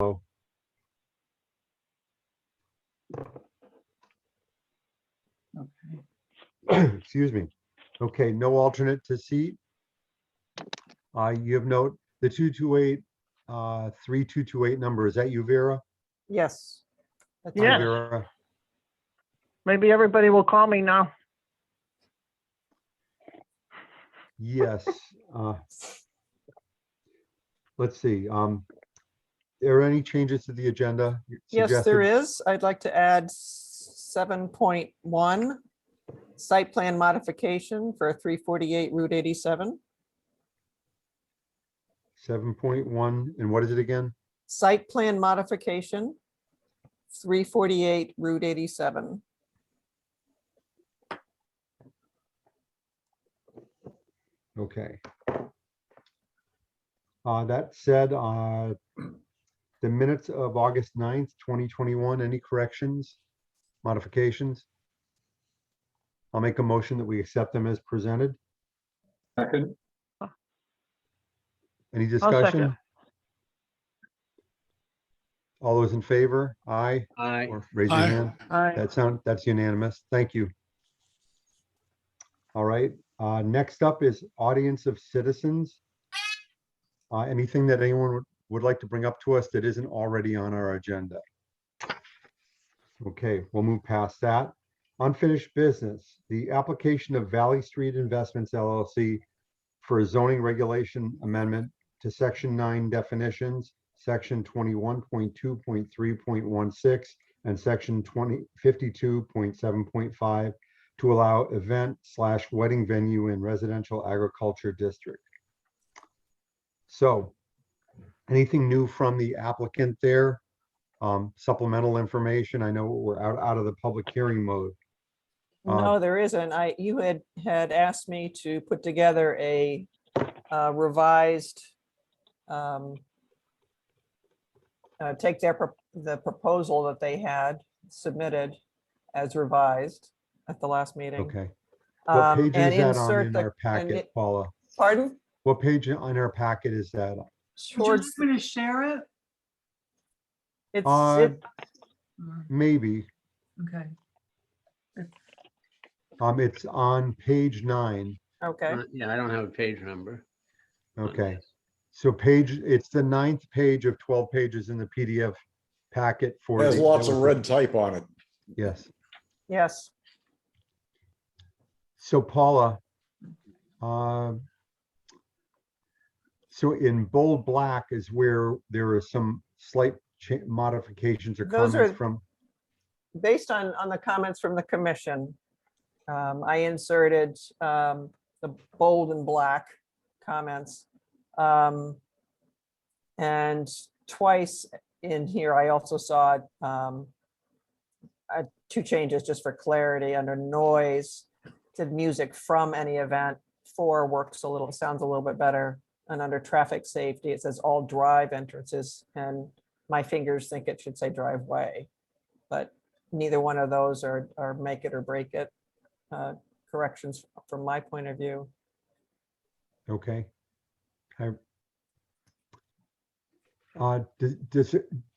Okay. Excuse me. Okay, no alternate to seat. You have note, the 228, 3228 number, is that you, Vera? Yes. That's Hi, it. Yes. Vera. Maybe everybody will call me now. Yes. Let's see. Are any changes to the agenda? Yes, there suggested? is. I'd like to add 7.1, site plan modification for 348 Route 87. 7.1, and what is it again? Site plan modification, 348 Route 87. Okay. That said, the minutes of August 9th, 2021, any corrections, modifications? I'll make a motion that we accept them as presented. Second, Any I'll discussion? second. All those in favor? Aye. Aye. Or raise your Aye. hand. That's unanimous. Thank you. All right, next up is audience of citizens. Anything that anyone would like to bring up to us that isn't already on our agenda? Okay, we'll move past that. Unfinished business, the application of Valley Street Investments LLC for a zoning regulation amendment to section 9 definitions, section 21.2.3.16, and section 52.7.5 to allow event/wedding venue in residential agriculture district. So anything new from the applicant there? Supplemental information. I know we're out of the public hearing mode. No, there isn't. You had asked me to put together a revised, take the proposal that they had submitted as revised at the last meeting. Okay. What page and is that on insert in the- our and packet, it- Paula? Pardon? What page on our packet is that? Would you like Towards, me to share it? it's, Uh, Mm, Maybe. Okay. It's on page 9. okay, Yeah, I don't have a page number. on Okay. this. So it's the 9th page of 12 pages in the PDF packet for. Has the- lots that of was the- red type on it. Yes. yes. So Paula, so in bold black is where there are some slight modifications or Those comments are- from, Based on the comments from the commission, I inserted the bold and black comments. And twice in here, I also saw 2 changes just for clarity. Under noise, said music from any event. 4 sounds a little bit better. And under traffic safety, it says all drive entrances, and my fingers think it should say driveway. But neither one of those are make it or break it corrections from my point of view. okay.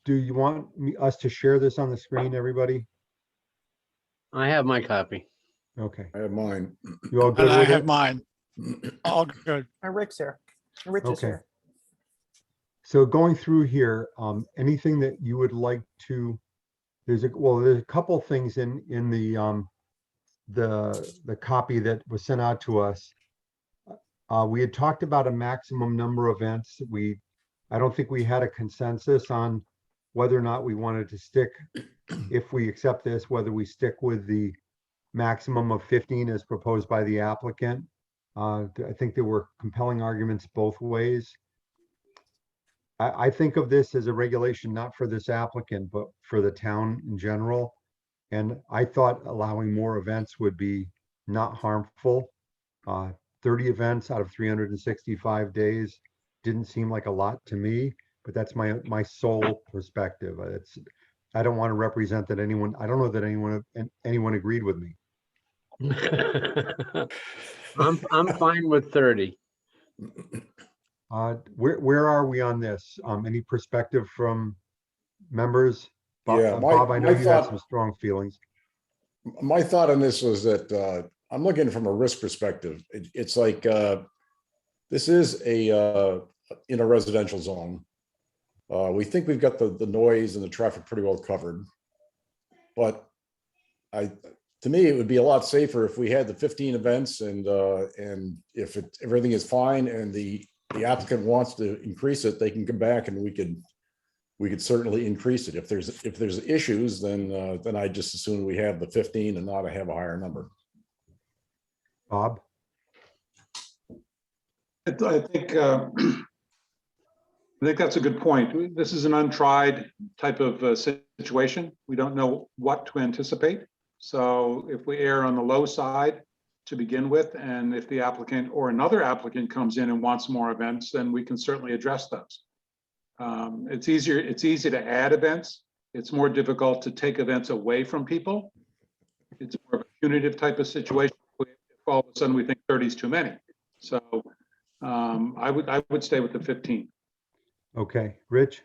Do you want us to share this on the screen, everybody? I have my copy. Okay, I have mine. you all good And I with have it? mine. All good. Rick's here. Rich is Okay. here. So going through here, anything that you would like to, there's a couple things in the copy that was sent out to us. We had talked about a maximum number of events. I don't think we had a consensus on whether or not we wanted to stick, if we accept this, whether we stick with the maximum of 15 as proposed by the applicant. I think there were compelling arguments both ways. I think of this as a regulation, not for this applicant, but for the town in general. And I thought allowing more events would be not harmful. 30 events out of 365 days didn't seem like a lot to me, but that's my sole perspective. I don't want to represent that anyone, I don't know that anyone agreed with me. I'm fine with 30. Where are we on this? Any perspective from members? Yeah, Bob, I know my you had thought- some strong feelings. My thought on this was that I'm looking from a risk perspective. It's like this is in a residential zone. We think we've got the noise and the traffic pretty well covered. But to me, it would be a lot safer if we had the 15 events and if everything is fine and the applicant wants to increase it, they can come back and we could certainly increase it. If there's issues, then I just assume we have the 15 and not have a higher number. Bob? I think that's a good point. This is an untried type of situation. We don't know what to anticipate. So if we err on the low side to begin with, and if the applicant or another applicant comes in and wants more events, then we can certainly address those. It's easy to add events. It's more difficult to take events away from people. It's more of a punitive type of situation. If all of a sudden we think 30 is too many. So I would stay with the 15. Okay, Rich?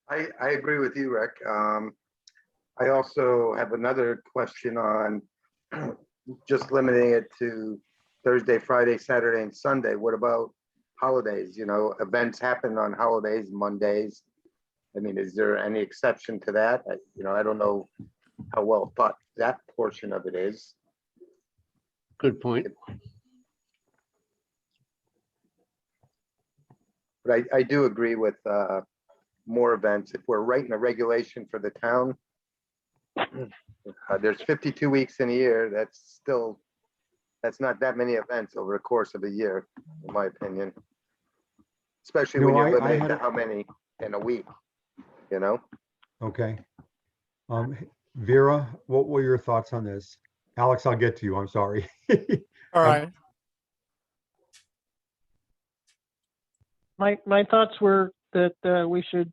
I agree with you, Rick. I also have another question on just limiting it to Thursday, Friday, Saturday, and Sunday. What about holidays? You know, events happen on holidays, Mondays. I mean, is there any exception to that? I don't know how well thought that portion of it is. Good point. But I do agree with more events. If we're writing a regulation for the town, there's 52 weeks in a year. That's not that many events over the course of a year, in my opinion. Especially when you're limited to how many in a week, you know? Okay. Vera, what were your thoughts on this? Alex, I'll get to you. I'm sorry. All right. My thoughts were that we should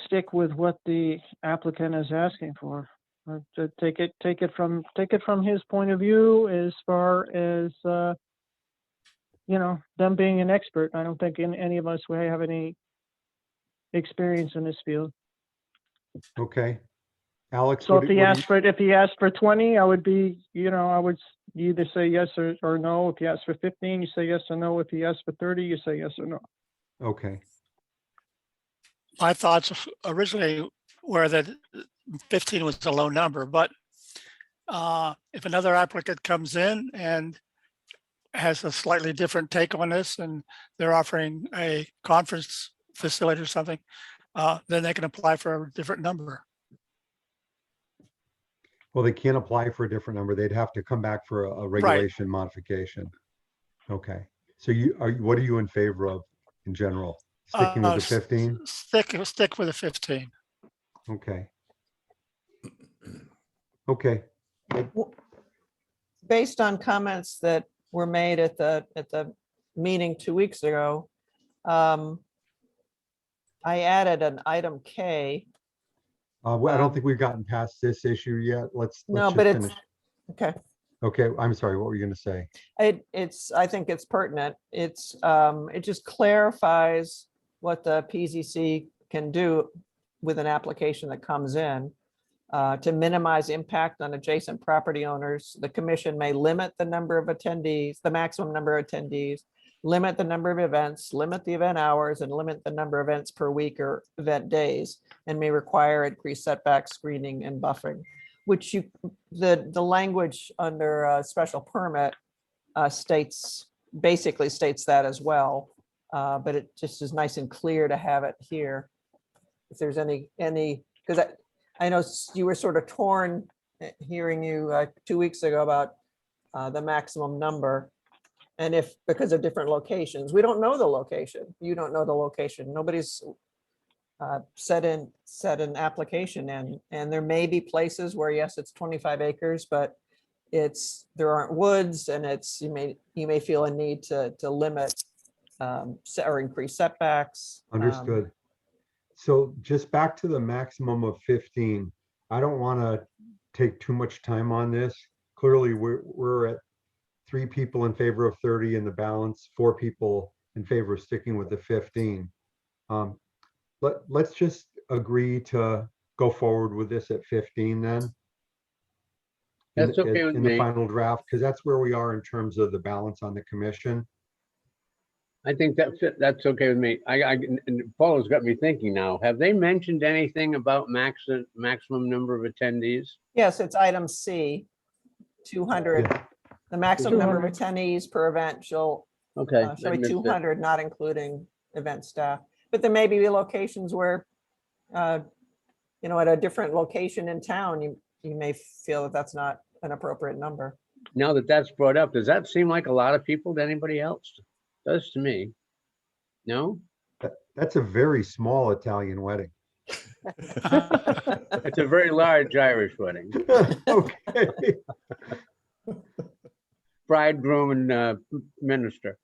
stick with what the applicant is asking for. To take it from his point of view as far as them being an expert. I don't think any of us will have any experience in this field. Okay. Alex, So what if do- he what do asked if he asked for 20, I would be, I would either say yes or no. If he asked for 15, you say yes or no. If he asked for 30, you say yes or no. you- Okay, My thoughts originally were that 15 was a low number, but if another applicant comes in and has a slightly different take on this and they're offering a conference facility or something, then they can apply for a different number. well, they can't apply for a different number. They'd have to come back for a regulation modification. Okay, so what are you in favor of in general? Sticking with the 15? Stick with the 15. Okay. Okay, Based on comments that were made at the meeting 2 weeks ago, I added an item K. well, I don't think we've gotten past this issue yet. Let's No, just but it's, finish. okay. Okay, I'm sorry, what were you gonna say? I think it's pertinent. It just clarifies what the PZC can do with an application that comes in. To minimize impact on adjacent property owners, the commission may limit the number of attendees, the maximum number of attendees, limit the number of events, limit the event hours, and limit the number of events per week or event days, and may require increased setback screening and buffering, which the language under a special permit basically states that as well. But it just is nice and clear to have it here. If there's any, because I know you were sort of torn hearing you 2 weeks ago about the maximum number. And if, because of different locations, we don't know the location. You don't know the location. Nobody's set an application in. And there may be places where, yes, it's 25 acres, but there aren't woods, and you may feel a need to limit or increase setbacks. Understood. So just back to the maximum of 15. I don't want to take too much time on this. Clearly, we're at 3 people in favor of 30 and the balance 4 people in favor of sticking with the 15. let's just agree to go forward with this at 15 then. That's okay with In the me. final draft, because that's where we are in terms of the balance on the commission. I think that's okay with me. And Paula's got me thinking now. Have they mentioned anything about maximum number of attendees? Yes, it's item C, 200. Yeah. The maximum number of 200. attendees per event shall Okay. shall I be missed it. 200, not including event staff. But there may be locations where, at a different location in town, you may feel that that's not an appropriate number. Now that that's brought up, does that seem like a lot of people to anybody else? Does to me. No? That's a very small Italian wedding. It's a very large Irish wedding. Okay. Bridegroom and minister.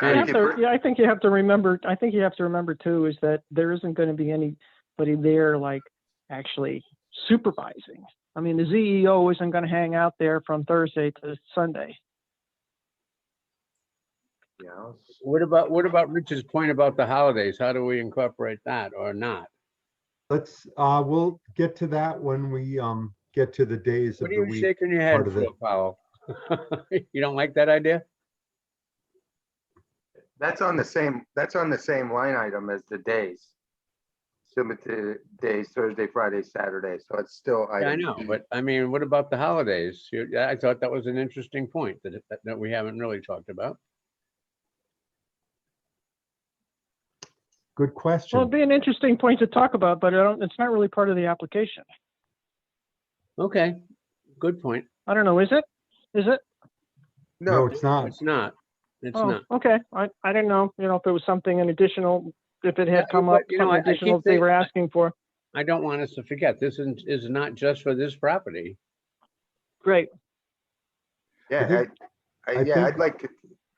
You Thank have you to- for- Yeah, I think you have to remember too, is that there isn't going to be anybody there like actually supervising. I mean, the ZEO isn't going to hang out there from Thursday to Sunday. Yeah. What about Rich's point about the holidays? How do we incorporate that or not? We'll get to that when we get to the days What of are the you week. shaking your head part of for, it. Powell? You don't like that idea? That's on the same line item as the days. Similar to days, Thursday, Friday, Saturday. So it's still. Yeah, I item know, C. but I mean, what about the holidays? I thought that was an interesting point that we haven't really talked about. Good Well, question. it'd be an interesting point to talk about, but it's not really part of the application. Okay, good point. I don't know, is it? Is it? No, No, it's not. It's not. It's Oh, not. okay. I didn't know, if it was something an additional, if it Yeah, had come up, but, something I additional keep they were thinking- asking for. I don't want us to forget, this is not just for this property. Great. yeah, I yeah, think-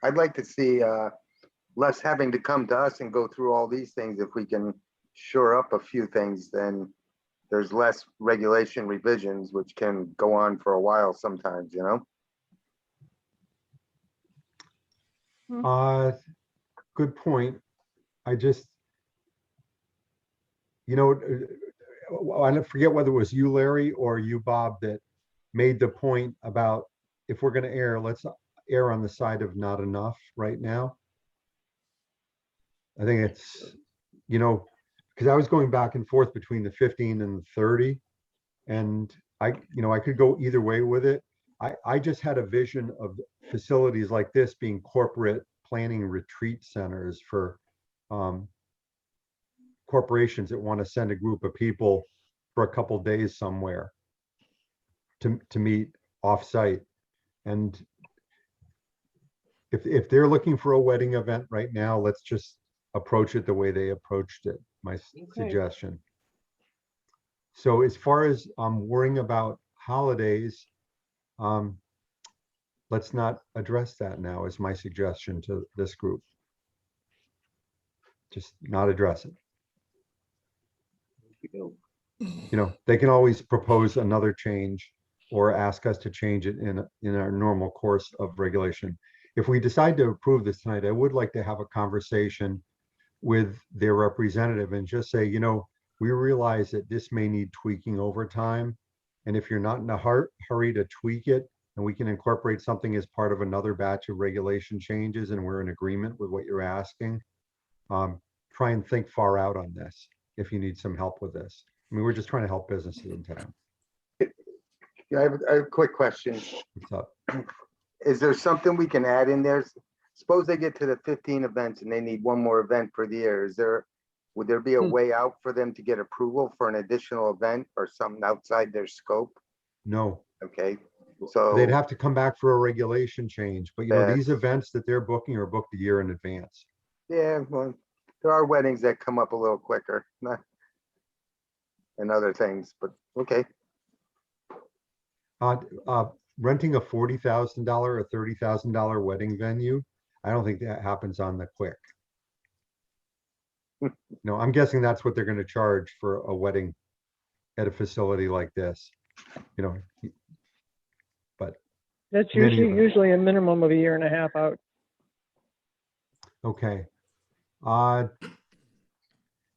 I'd like to see less having to come to us and go through all these things. If we can shore up a few things, then there's less regulation revisions, which can go on for a while sometimes, Good point. I just, I don't forget whether it was you, Larry, or you, Bob, that made the point about if we're gonna err, let's err on the side of not enough right now. I think it's, because I was going back and forth between the 15 and the 30. And I could go either way with it. I just had a vision of facilities like this being corporate planning retreat centers for corporations that want to send a group of people for a couple days somewhere to meet off-site. And if they're looking for a wedding event right now, let's just approach it the way they approached it, my suggestion. So as far as worrying about holidays, let's not address that now, is my suggestion to this group. Just not address it. They can always propose another change or ask us to change it in our normal course of regulation. If we decide to approve this tonight, I would like to have a conversation with their representative and just say, we realize that this may need tweaking over time. And if you're not in a hurry to tweak it, and we can incorporate something as part of another batch of regulation changes, and we're in agreement with what you're asking, try and think far out on this if you need some help with this. I mean, we're just trying to help businesses in town. Yeah, I have a quick question. What's up? Is there something we can add in there? Suppose they get to the 15 events and they need one more event for the year. Would there be a way out for them to get approval for an additional event or something outside their scope? No, Okay, so. they'd have to come back for a regulation change, but Yeah. these events that they're booking are booked a year in advance. Yeah, well, there are weddings that come up a little quicker, and other things, but okay. Renting a $40,000 or $30,000 wedding venue, I don't think that happens on the quick. No, I'm guessing that's what they're going to charge for a wedding at a facility like this. That's In any event. usually a minimum of a year and a half out. Okay.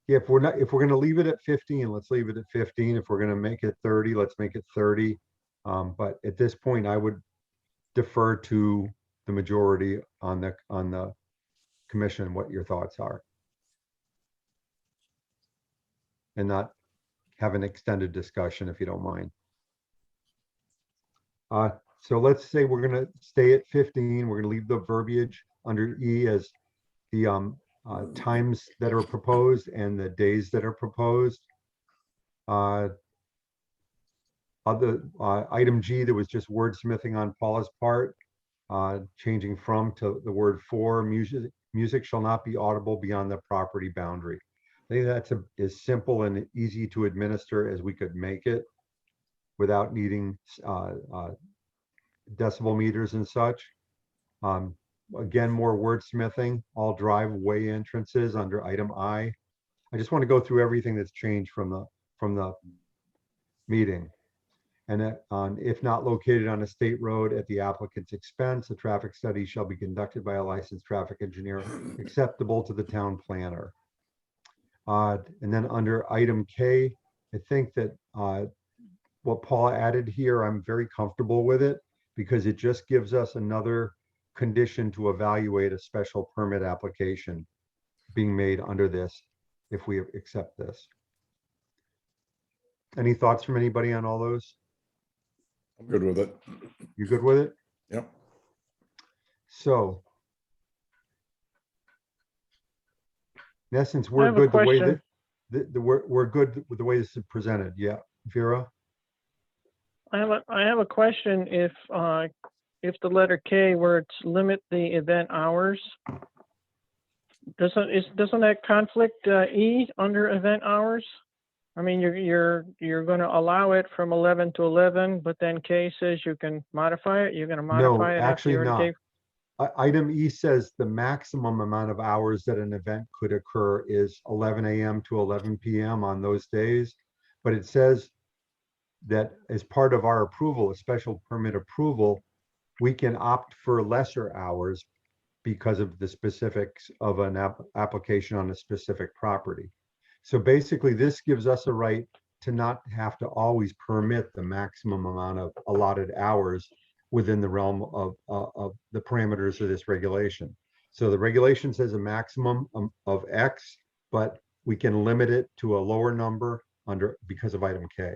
Yeah, if we're gonna leave it at 15, let's leave it at 15. If we're gonna make it 30, let's make it 30. But at this point, I would defer to the majority on the commission, what your thoughts are. And not have an extended discussion, if you don't mind. So let's say we're gonna stay at 15. We're gonna leave the verbiage under E as the times that are proposed and the days that are proposed. Item G, there was just wordsmithing on Paula's part, changing from to the word for. Music shall not be audible beyond the property boundary. I think that's as simple and easy to administer as we could make it without needing decibel meters and such. Again, more wordsmithing, all driveway entrances under item I. I just want to go through everything that's changed from the meeting. And that, if not located on a state road at the applicant's expense, a traffic study shall be conducted by a licensed traffic engineer acceptable to the town planner. And then under item K, I think that what Paula added here, I'm very comfortable with it because it just gives us another condition to evaluate a special permit application being made under this, if we accept this. Any thoughts from anybody on all those? I'm good with it. You good with it? Yep. So in essence, I we're have a good the way question. that we're good with the way this is presented. Yeah, Vera? I have a question. If the letter K where it's limit the event hours, doesn't that conflict E under event hours? I mean, you're going to allow it from 11 to 11, but then K says you can modify it. You're going to modify it after actually you already not. gave. Item E says the maximum amount of hours that an event could occur is 11 a.m. to 11 p.m. on those days. But it says that as part of our approval, a special permit approval, we can opt for lesser hours because of the specifics of an application on a specific property. So basically, this gives us a right to not have to always permit the maximum amount of allotted hours within the realm of the parameters of this regulation. So the regulation says a maximum of X, but we can limit it to a lower number because of item K.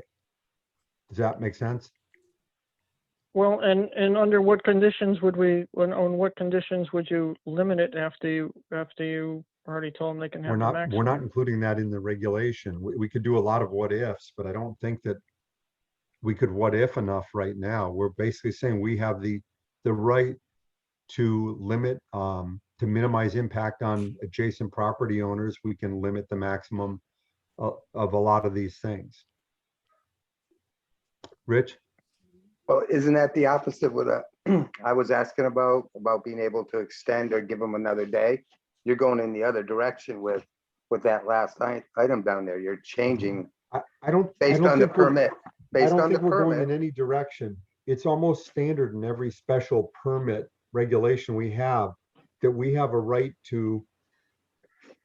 Does that make sense? Well, and under what conditions would on what conditions would you limit it after you already told them they can have the maximum? We're not including that in the regulation. We could do a lot of what ifs, but I don't think that we could what if enough right now. We're basically saying we have the right to limit, to minimize impact on adjacent property owners. We can limit the maximum of a lot of these things. Rich? Well, isn't that the opposite of what I was asking about being able to extend or give them another day? You're going in the other direction with that last item down there. You're changing based on the permit. I don't think we're going in any direction. It's almost standard in every special permit regulation we have that we have a right to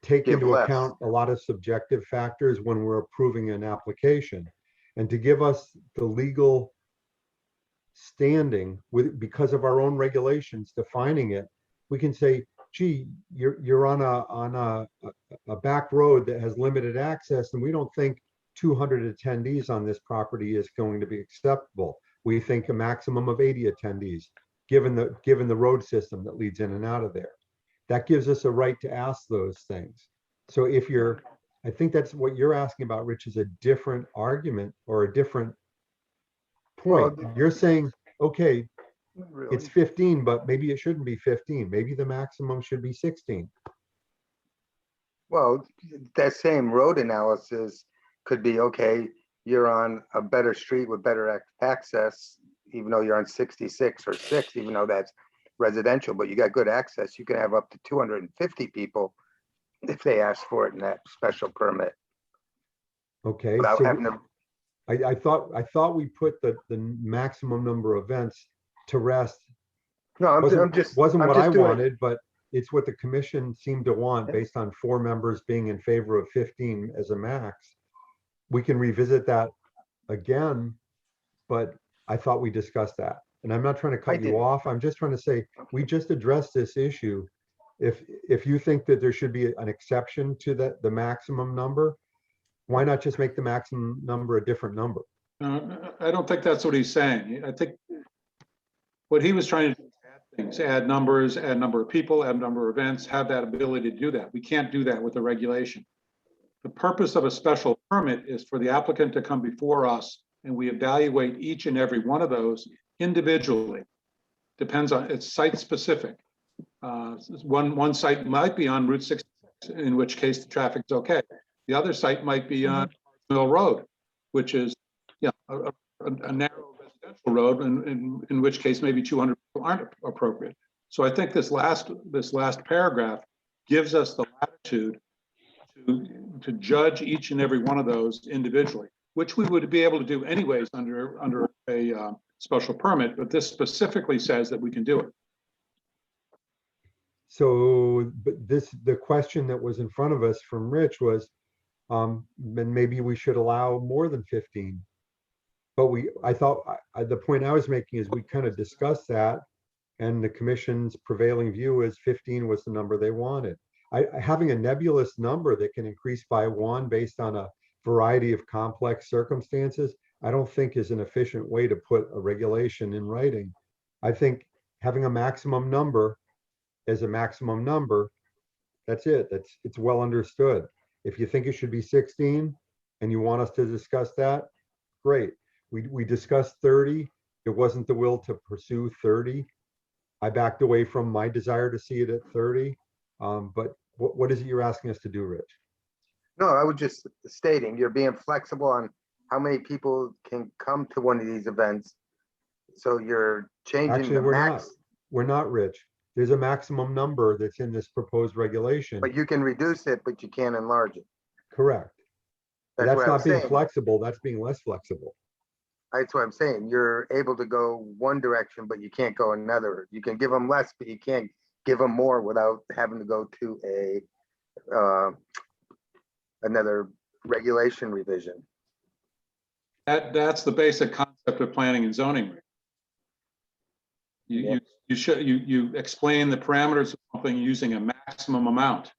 take Give into less. account a lot of subjective factors when we're approving an application. And to give us the legal standing because of our own regulations defining it, we can say, gee, you're on a back road that has limited access, and we don't think 200 attendees on this property is going to be acceptable. We think a maximum of 80 attendees, given the road system that leads in and out of there. That gives us a right to ask those things. So I think that's what you're asking about, Rich, is a different argument or a different point. Well, You're saying, okay, Really? it's 15, but maybe it shouldn't be 15. Maybe the maximum should be 16. Well, that same road analysis could be, okay, you're on a better street with better access, even though you're on 66 or 6, even though that's residential, but you got good access. You can have up to 250 people if they ask for it in that special permit. Okay, Without so having to, I thought we put the maximum number of events to rest. no, I'm Wasn't just what I doing- wanted, but it's what the commission seemed to want based on 4 members being in favor of 15 as a max. We can revisit that again, but I thought we discussed that. And I'm not trying to cut you didn't. off. I'm just trying to say, we just addressed this issue. If you think that there should be an exception to that, the maximum number, why not just make the maximum number a different number? I don't think that's what he's saying. I think what he was trying to do is add things, add numbers, add number of people, add number of events, have that ability to do that. We can't do that with the regulation. The purpose of a special permit is for the applicant to come before us and we evaluate each and every one of those individually. Depends on, it's site specific. One site might be on Route 66, in which case the traffic's okay. The other site might be on Mill Road, which is a narrow residential road, in which case maybe 200 people aren't appropriate. So I think this last paragraph gives us the latitude to judge each and every one of those individually, which we would be able to do anyways under a special permit, but this specifically says that we can do it. So, but the question that was in front of us from Rich was, then maybe we should allow more than 15. But I thought the point I was making is we kind of discussed that, and the commission's prevailing view is 15 was the number they wanted. Having a nebulous number that can increase by 1 based on a variety of complex circumstances, I don't think is an efficient way to put a regulation in writing. I think having a maximum number as a maximum number, that's it. It's well understood. If you think it should be 16 and you want us to discuss that, great. We discussed 30. It wasn't the will to pursue 30. I backed away from my desire to see it at 30. But what is it you're asking us to do, Rich? No, I was just stating, you're being flexible on how many people can come to one of these events. So you're changing Actually, the we're not. max, We're not, Rich. There's a maximum number that's in this proposed regulation. but you can reduce it, but you can't enlarge it. Correct. That's That's what I'm not being saying. flexible. That's being less flexible. That's what I'm saying. You're able to go one direction, but you can't go another. You can give them less, but you can't give them more without having to go to another regulation revision. That's the basic concept of planning and zoning. You explain the parameters of something using a maximum amount.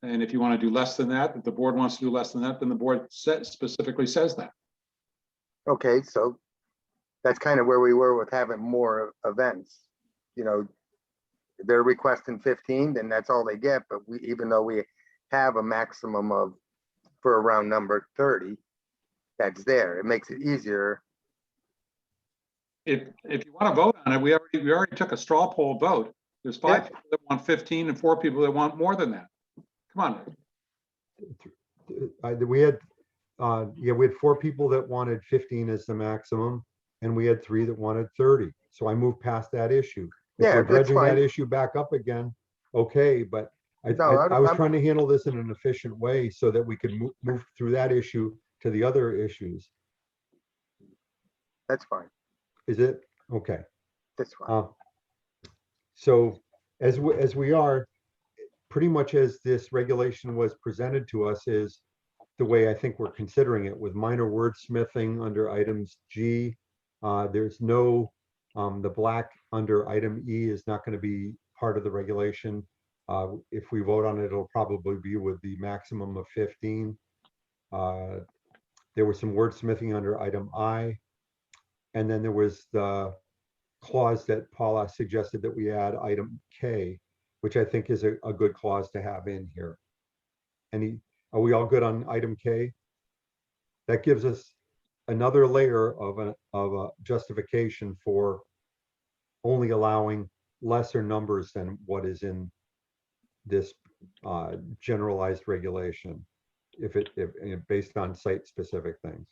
And if you want to do less than that, if the board wants to do less than that, then the board specifically says that. Okay, so that's kind of where we were with having more events. You know, they're requesting 15, then that's all they get. But even though we have a maximum of, for a round number 30, that's there. It makes it easier. If you want to vote on it, we already took a straw poll vote. There's 5 people that want 15 and 4 people that want more than that. Come on. We had 4 people that wanted 15 as the maximum, and we had 3 that wanted 30. So I moved past that issue. If Yeah, we're that's dredging that fine. issue back up again, okay, but I No, was I'm- trying to handle this in an efficient way so that we could move through that issue to the other issues. That's fine. Is it? Okay. That's fine. So as we are, pretty much as this regulation was presented to us is the way I think we're considering it, with minor wordsmithing under items G. There's no, the black under item E is not going to be part of the regulation. If we vote on it, it'll probably be with the maximum of 15. There was some wordsmithing under item I. And then there was the clause that Paula suggested that we add item K, which I think is a good clause to have in here. Are we all good on item K? That gives us another layer of a justification for only allowing lesser numbers than what is in this generalized regulation, if based on site specific things.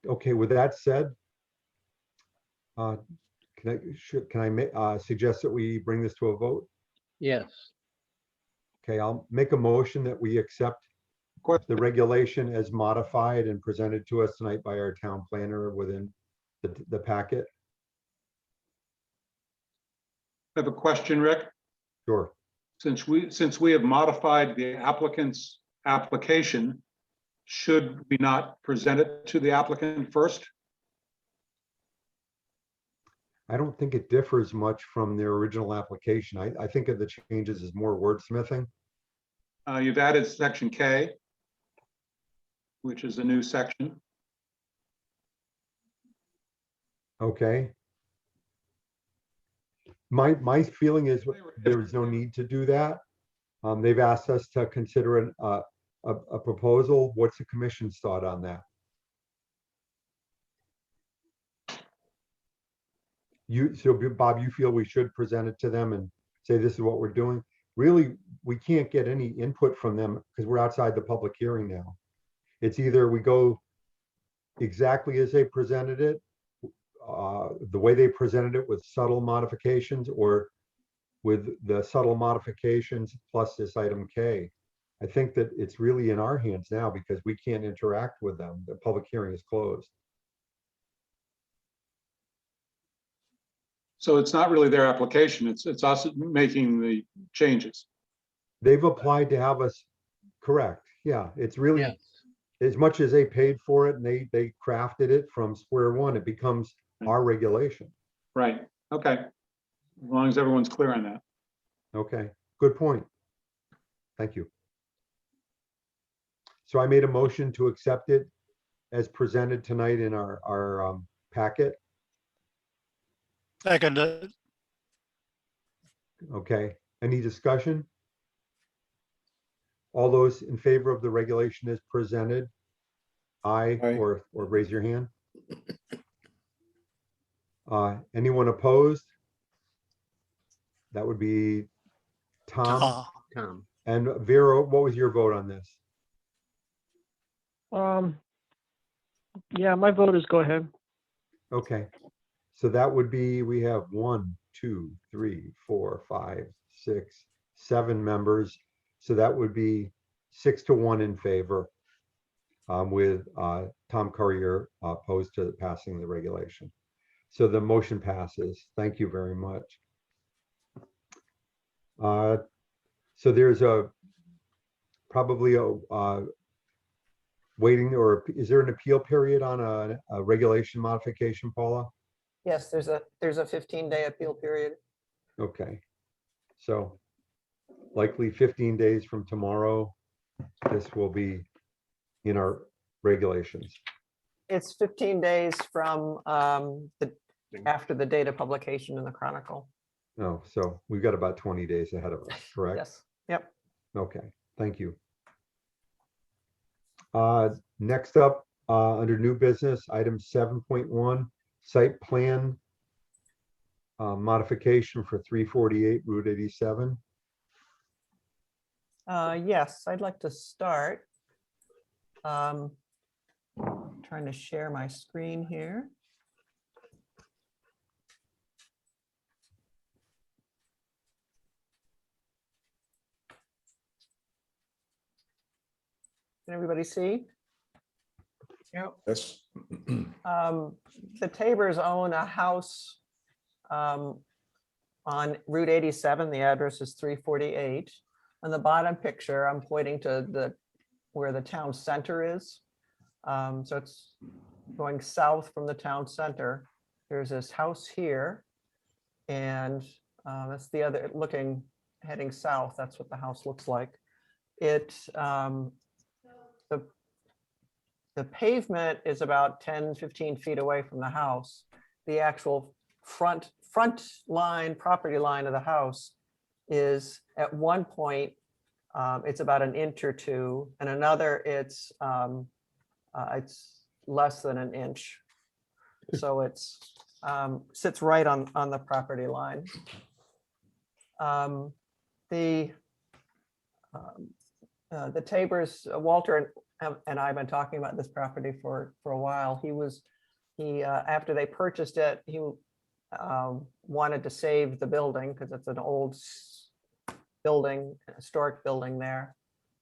Okay, with that said, can I suggest that we bring this to a vote? Yes. Okay, I'll make a motion that we accept the regulation as modified and presented to us tonight by our town planner within the packet? I have a question, Rick. Sure. Since we have modified the applicant's application, should we not present it to the applicant first? I don't think it differs much from their original application. I think of the changes as more wordsmithing. You've added section K, which is a new section. Okay. My feeling is there is no need to do that. They've asked us to consider a proposal. What's the commission's thought on that? Bob, you feel we should present it to them and say this is what we're doing? Really, we can't get any input from them because we're outside the public hearing now. It's either we go exactly as they presented it, the way they presented it with subtle modifications, or with the subtle modifications plus this item K. I think that it's really in our hands now because we can't interact with them. The public hearing is closed. So it's not really their application, it's us making the changes. They've applied to have us correct. Yeah, it's really, Yes. as much as they paid for it and they crafted it from square one, it becomes our regulation. Right, okay. As long as everyone's clear on that. Okay, good point. Thank you. So I made a motion to accept it as presented tonight in our packet. Second, Okay, any discussion? All those in favor of the regulation as presented? Aye, Aye. or raise your hand. Anyone opposed? That would be Tom. Tom. And Vera, what was your vote on this? Yeah, my vote is go ahead. Okay, so that would be, we have 1, 2, 3, 4, 5, 6, 7 members. So that would be 6-1 in favor, with Tom Currier opposed to passing the regulation. So the motion passes. Thank you very much. So there's probably a waiting, or is there an appeal period on a regulation modification, Paula? Yes, there's a 15-day appeal period. Okay, so likely 15 days from tomorrow, this will be in our regulations. It's 15 days from after the date of publication in the Chronicle. Oh, so we've got about 20 days ahead of us, correct? Yes, yep. Okay, thank you. Next up, under new business, item 7.1, site plan modification for 348 Route 87. Yes, I'd like to start. Trying to share my screen here. Can everybody see? Yes. The Tabors own a house on Route 87. The address is 348. On the bottom picture, I'm pointing to where the town center is. So it's going south from the town center. There's this house here. And that's the other, heading south. That's what the house looks like. The pavement is about 10, 15 feet away from the house. The actual front line, property line of the house is at one point, it's about an inch or two, and another it's less than an inch. So it's sits right on the property line. The Tabors, Walter and I have been talking about this property for a while. He after they purchased it, he wanted to save the building because it's an old building, historic building there.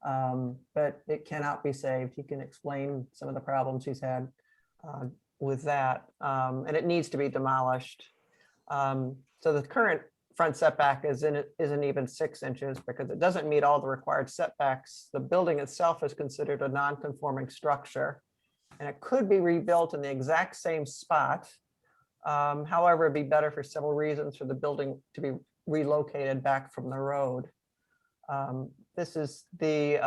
But it cannot be saved. He can explain some of the problems he's had with that, and it needs to be demolished. So the current front setback isn't even 6 inches because it doesn't meet all the required setbacks. The building itself is considered a non-conforming structure, and it could be rebuilt in the exact same spot. However, it'd be better for several reasons for the building to be relocated back from the road. This is the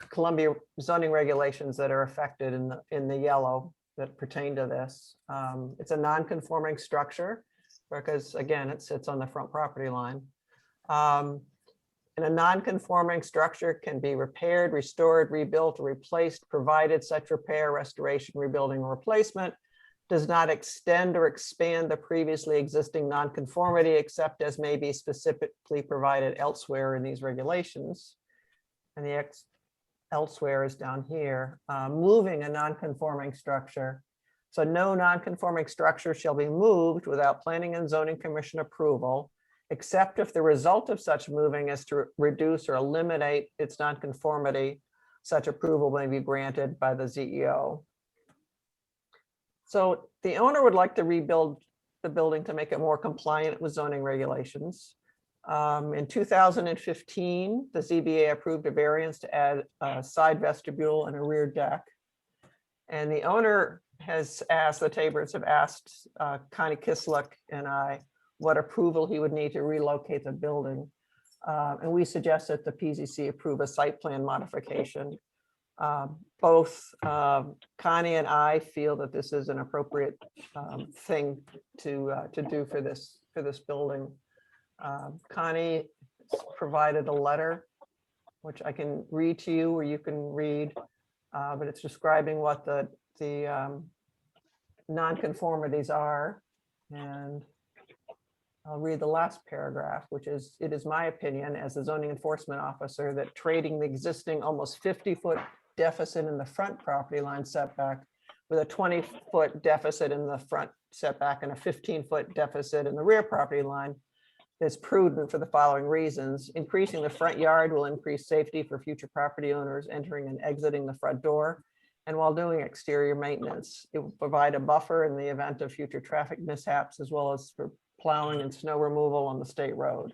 Columbia zoning regulations that are affected in the yellow that pertain to this. It's a non-conforming structure because again, it sits on the front property line. And a non-conforming structure can be repaired, restored, rebuilt, or replaced, provided such repair, restoration, rebuilding, or replacement does not extend or expand the previously existing nonconformity except as may be specifically provided elsewhere in these regulations. And the elsewhere is down here, moving a nonconforming structure. So no nonconforming structure shall be moved without Planning and Zoning Commission approval, except if the result of such moving is to reduce or eliminate its nonconformity. Such approval may be granted by the ZEO. So the owner would like to rebuild the building to make it more compliant with zoning regulations. In 2015, the ZBA approved a variance to add a side vestibule and a rear deck. And the owner has asked, the Tabords have asked Connie Kislik and I what approval he would need to relocate the building. And we suggest that the PZC approve a site plan modification. Both Connie and I feel that this is an appropriate thing to do for this building. Connie provided a letter, which I can read to you, or you can read, but it's describing what the nonconformities are. And I'll read the last paragraph, which is, it is my opinion as the zoning enforcement officer that trading the existing almost 50-foot deficit in the front property line setback with a 20-foot deficit in the front setback and a 15-foot deficit in the rear property line is prudent for the following reasons. Increasing the front yard will increase safety for future property owners entering and exiting the front door. And while doing exterior maintenance, it will provide a buffer in the event of future traffic mishaps, as well as for plowing and snow removal on the state road.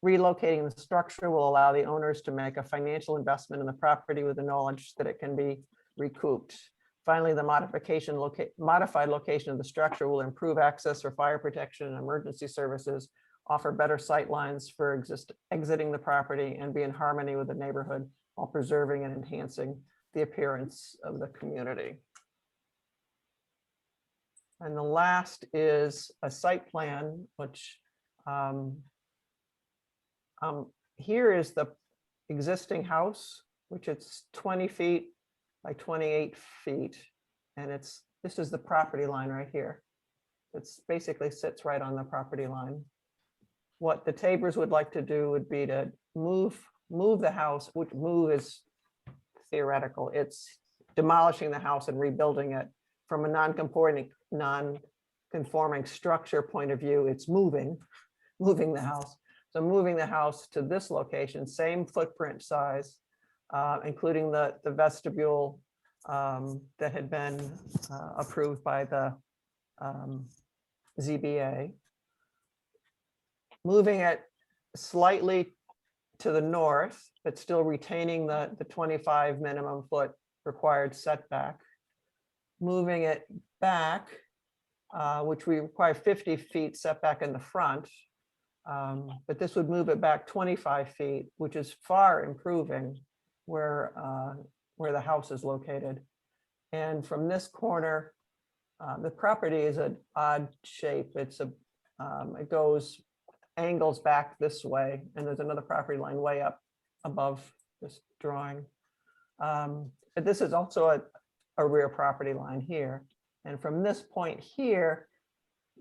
Relocating the structure will allow the owners to make a financial investment in the property with the knowledge that it can be recouped. Finally, the modified location of the structure will improve access for fire protection and emergency services, offer better sight lines for exiting the property, and be in harmony with the neighborhood while preserving and enhancing the appearance of the community. And the last is a site plan, which here is the existing house, which it's 20 feet by 28 feet. And this is the property line right here. It's basically sits right on the property line. What the Tabords would like to do would be to move the house, which move is theoretical. It's demolishing the house and rebuilding it. From a non-conforming structure point of view, it's moving the house. So moving the house to this location, same footprint size, including the vestibule that had been approved by the ZBA. Moving it slightly to the north, but still retaining the 25 minimum foot required setback. Moving it back, which we require 50 feet setback in the front. But this would move it back 25 feet, which is far improving where the house is located. And from this corner, the property is an odd shape. It angles back this way, and there's another property line way up above this drawing. But this is also a rear property line here. And from this point here,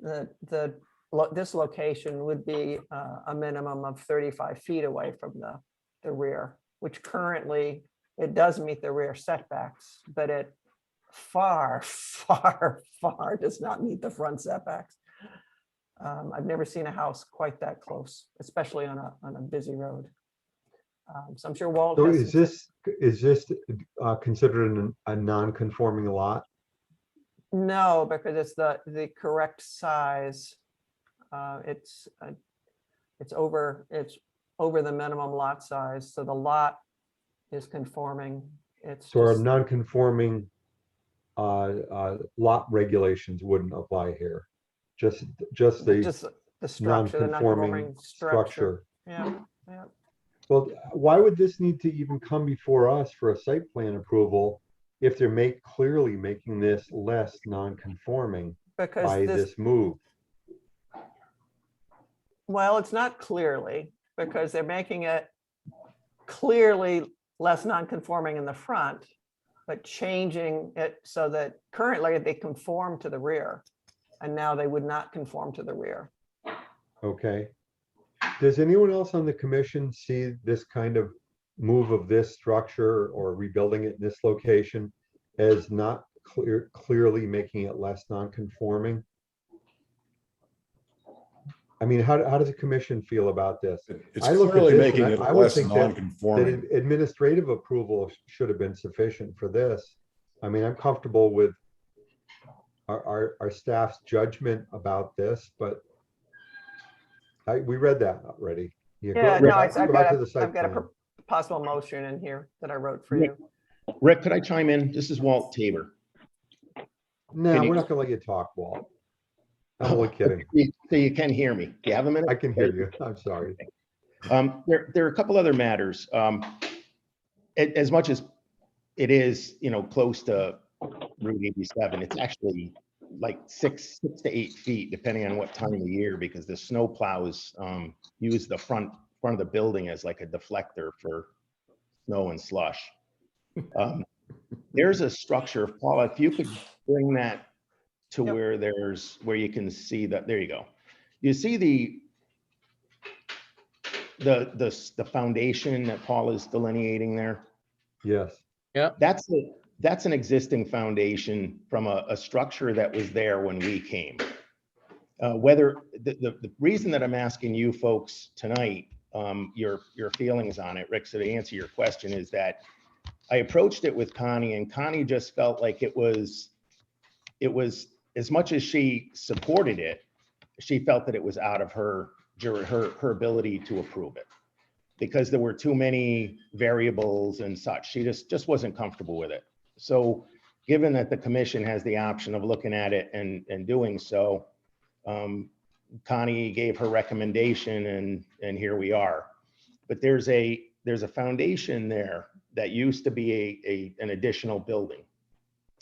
this location would be a minimum of 35 feet away from the rear, which currently it does meet the rear setbacks, but it far does not meet the front setbacks. I've never seen a house quite that close, especially on a busy road. So I'm sure Walt So has. is this considered a non-conforming lot? No, because it's the correct size. It's over the minimum lot size, so the lot is conforming. It's So our just, non-conforming lot regulations wouldn't apply here. Just the just the structure, the non-conforming non-conforming structure. structure. Yeah, yeah. Well, why would this need to even come before us for a site plan approval if they're clearly making this less non-conforming Because by this move? well, it's not clearly, because they're making it clearly less non-conforming in the front, but changing it so that currently they conform to the rear, and now they would not conform to the rear. Okay. Does anyone else on the commission see this kind of move of this structure or rebuilding it in this location as not clearly making it less non-conforming? I mean, how does the commission feel about this? It's I look at clearly this making and it I would less think that non-conforming. administrative approval should have been sufficient for this. I mean, I'm comfortable with our staff's judgment about this, but we read that already. Yeah, go no, back- I've go back to got the site I've got a plan. possible motion in here that I wrote for Rick. you. Rick, could I chime in? This is Walt Tabor. No, Can you- we're not gonna let you talk, Walt. I'm only kidding. So you can hear me. Do you have a minute? I can hear you. I'm sorry. There are a couple other matters. As much as it is, close to Route 87, it's actually like 6 to 8 feet, depending on what time of year, because the snow plows use the front of the building as like a deflector for snow and slush. There's a structure, Paula, if you could bring that to Yep. where you can see that, there you go. You see the foundation that Paul is delineating there? Yes. That's an existing foundation from a structure that was there when we came. Whether the reason that I'm asking you folks tonight, your feelings on it, Rick, so to answer your question, is that I approached it with Connie, and Connie just felt like it was as much as she supported it, she felt that it was out of her ability to approve it because there were too many variables and such. She just wasn't comfortable with it. So given that the commission has the option of looking at it and doing so, Connie gave her recommendation and here we are. But there's a foundation there that used to be an additional building.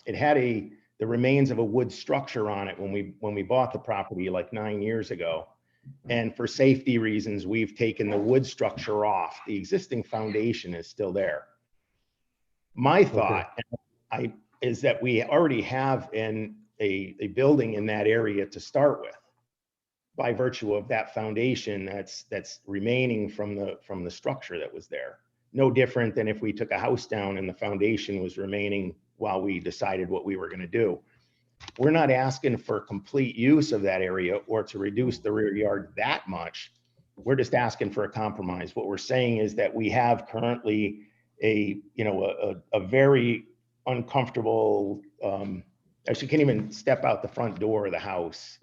It had the remains of a wood structure on it when we bought the property like 9 years ago. And for safety reasons, we've taken the wood structure off. The existing foundation is still there. My thought is that we already have a building in that area to start with by virtue of that foundation that's remaining from the structure that was there. No different than if we took a house down and the foundation was remaining while we decided what we were going to do. We're not asking for complete use of that area or to reduce the rear yard that much. We're just asking for a compromise. What we're saying is that we have currently a very uncomfortable, actually can't even step out the front door of the house.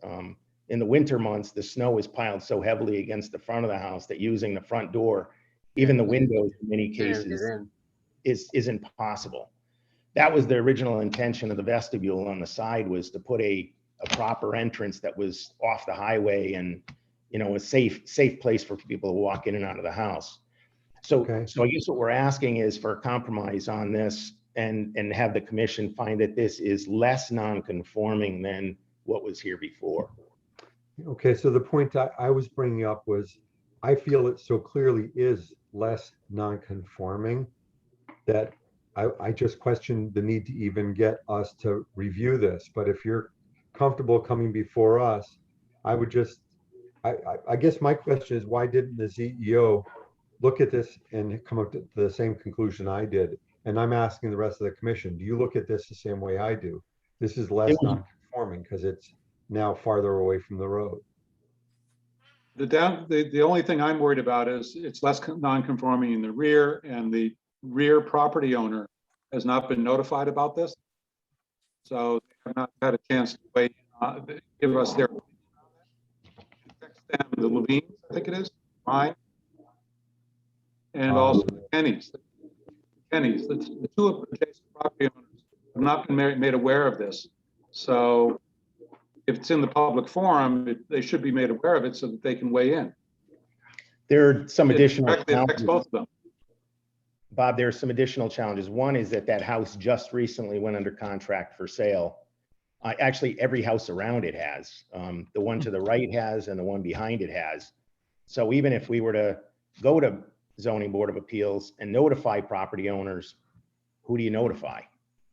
In the winter months, the snow is piled so heavily against the front of the house that using the front door, even the windows in many cases, is impossible. That was the original intention of the vestibule on the side, was to put a proper entrance that was off the highway and, a safe place for people to walk in and out of the house. So I guess what we're asking is for a compromise on this and have the commission find that this is less non-conforming than what was here before. Okay, so the point I was bringing up was, I feel it so clearly is less non-conforming that I just questioned the need to even get us to review this. But if you're comfortable coming before us, I would just, I guess my question is, why didn't the CEO look at this and come up to the same conclusion I did? And I'm asking the rest of the commission, do you look at this the same way I do? This is less non-conforming because it's now farther away from the road. The only thing I'm worried about is it's less non-conforming in the rear, and the rear property owner has not been notified about this. So they have not had a chance to wait, give us their. Text them, the Levines, I think it is, mine. And also the Kennys. The two adjacent property owners have not been made aware of this. So if it's in the public forum, they should be made aware of it so that they can weigh in. There are some It additional directly affects challenges. both of them. Bob, there are some additional challenges. One is that house just recently went under contract for sale. Actually, every house around it has. The one to the right has, and the one behind it has. So even if we were to go to zoning board of appeals and notify property owners, who do you notify?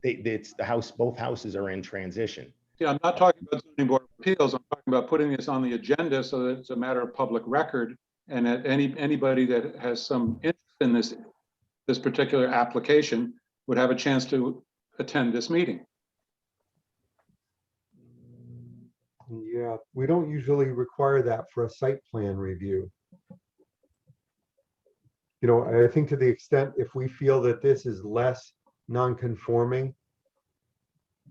It's the house, both houses are in transition. Yeah, I'm not talking about zoning board of appeals. I'm talking about putting this on the agenda so that it's a matter of public record, and that anybody that has some interest in this particular application would have a chance to attend this meeting. Yeah, we don't usually require that for a site plan review. You know, I think to the extent if we feel that this is less non-conforming,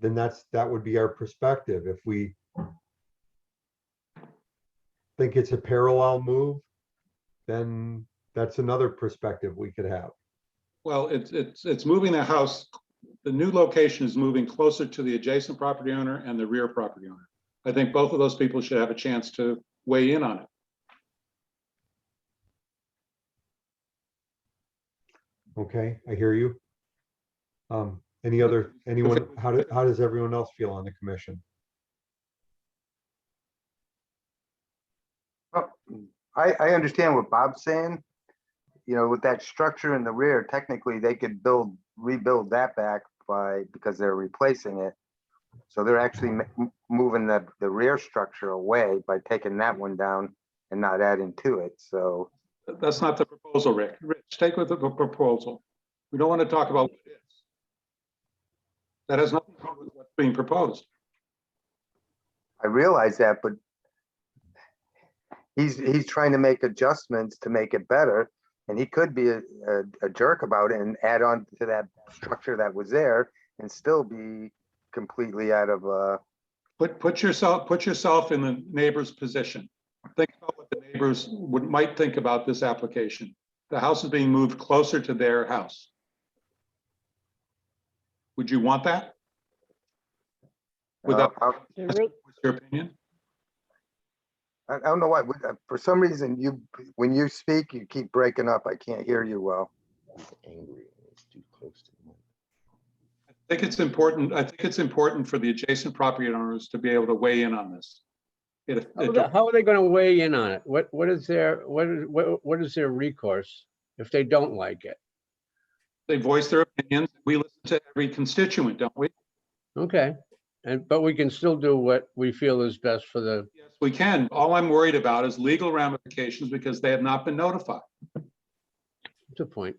then that would be our perspective. If we think it's a parallel move, then that's another perspective we could have. Well, it's moving the house. The new location is moving closer to the adjacent property owner and the rear property owner. I think both of those people should have a chance to weigh in on it. Okay, I hear you. Anyone, how does everyone else feel on the commission? Well, I understand what Bob's saying. You know, with that structure in the rear, technically they could rebuild that back because they're replacing it. So they're actually moving the rear structure away by taking that one down and not adding to it. So That's not the proposal, Rick. Rich, take with the proposal. We don't want to talk about what it is. That has nothing to do with what's being proposed. I realize that, but he's trying to make adjustments to make it better. And he could be a jerk about it and add on to that structure that was there and still be completely out of Put yourself in the neighbor's position. Think about what the neighbors might think about this application. The house is being moved closer to their house. Would you want that? Without, what's your opinion? I don't know why. For some reason, when you speak, you keep breaking up. I can't hear you well. Angry, it's too close to the mic. I think it's important for the adjacent property owners to be able to weigh in on this. How are they going to weigh in on it? What is their recourse if they don't like it? They voice their opinions. We listen to every constituent, don't we? Okay, but we can still do what we feel is best for the. Yes, we can. All I'm worried about is legal ramifications because they have not been notified. That's a point.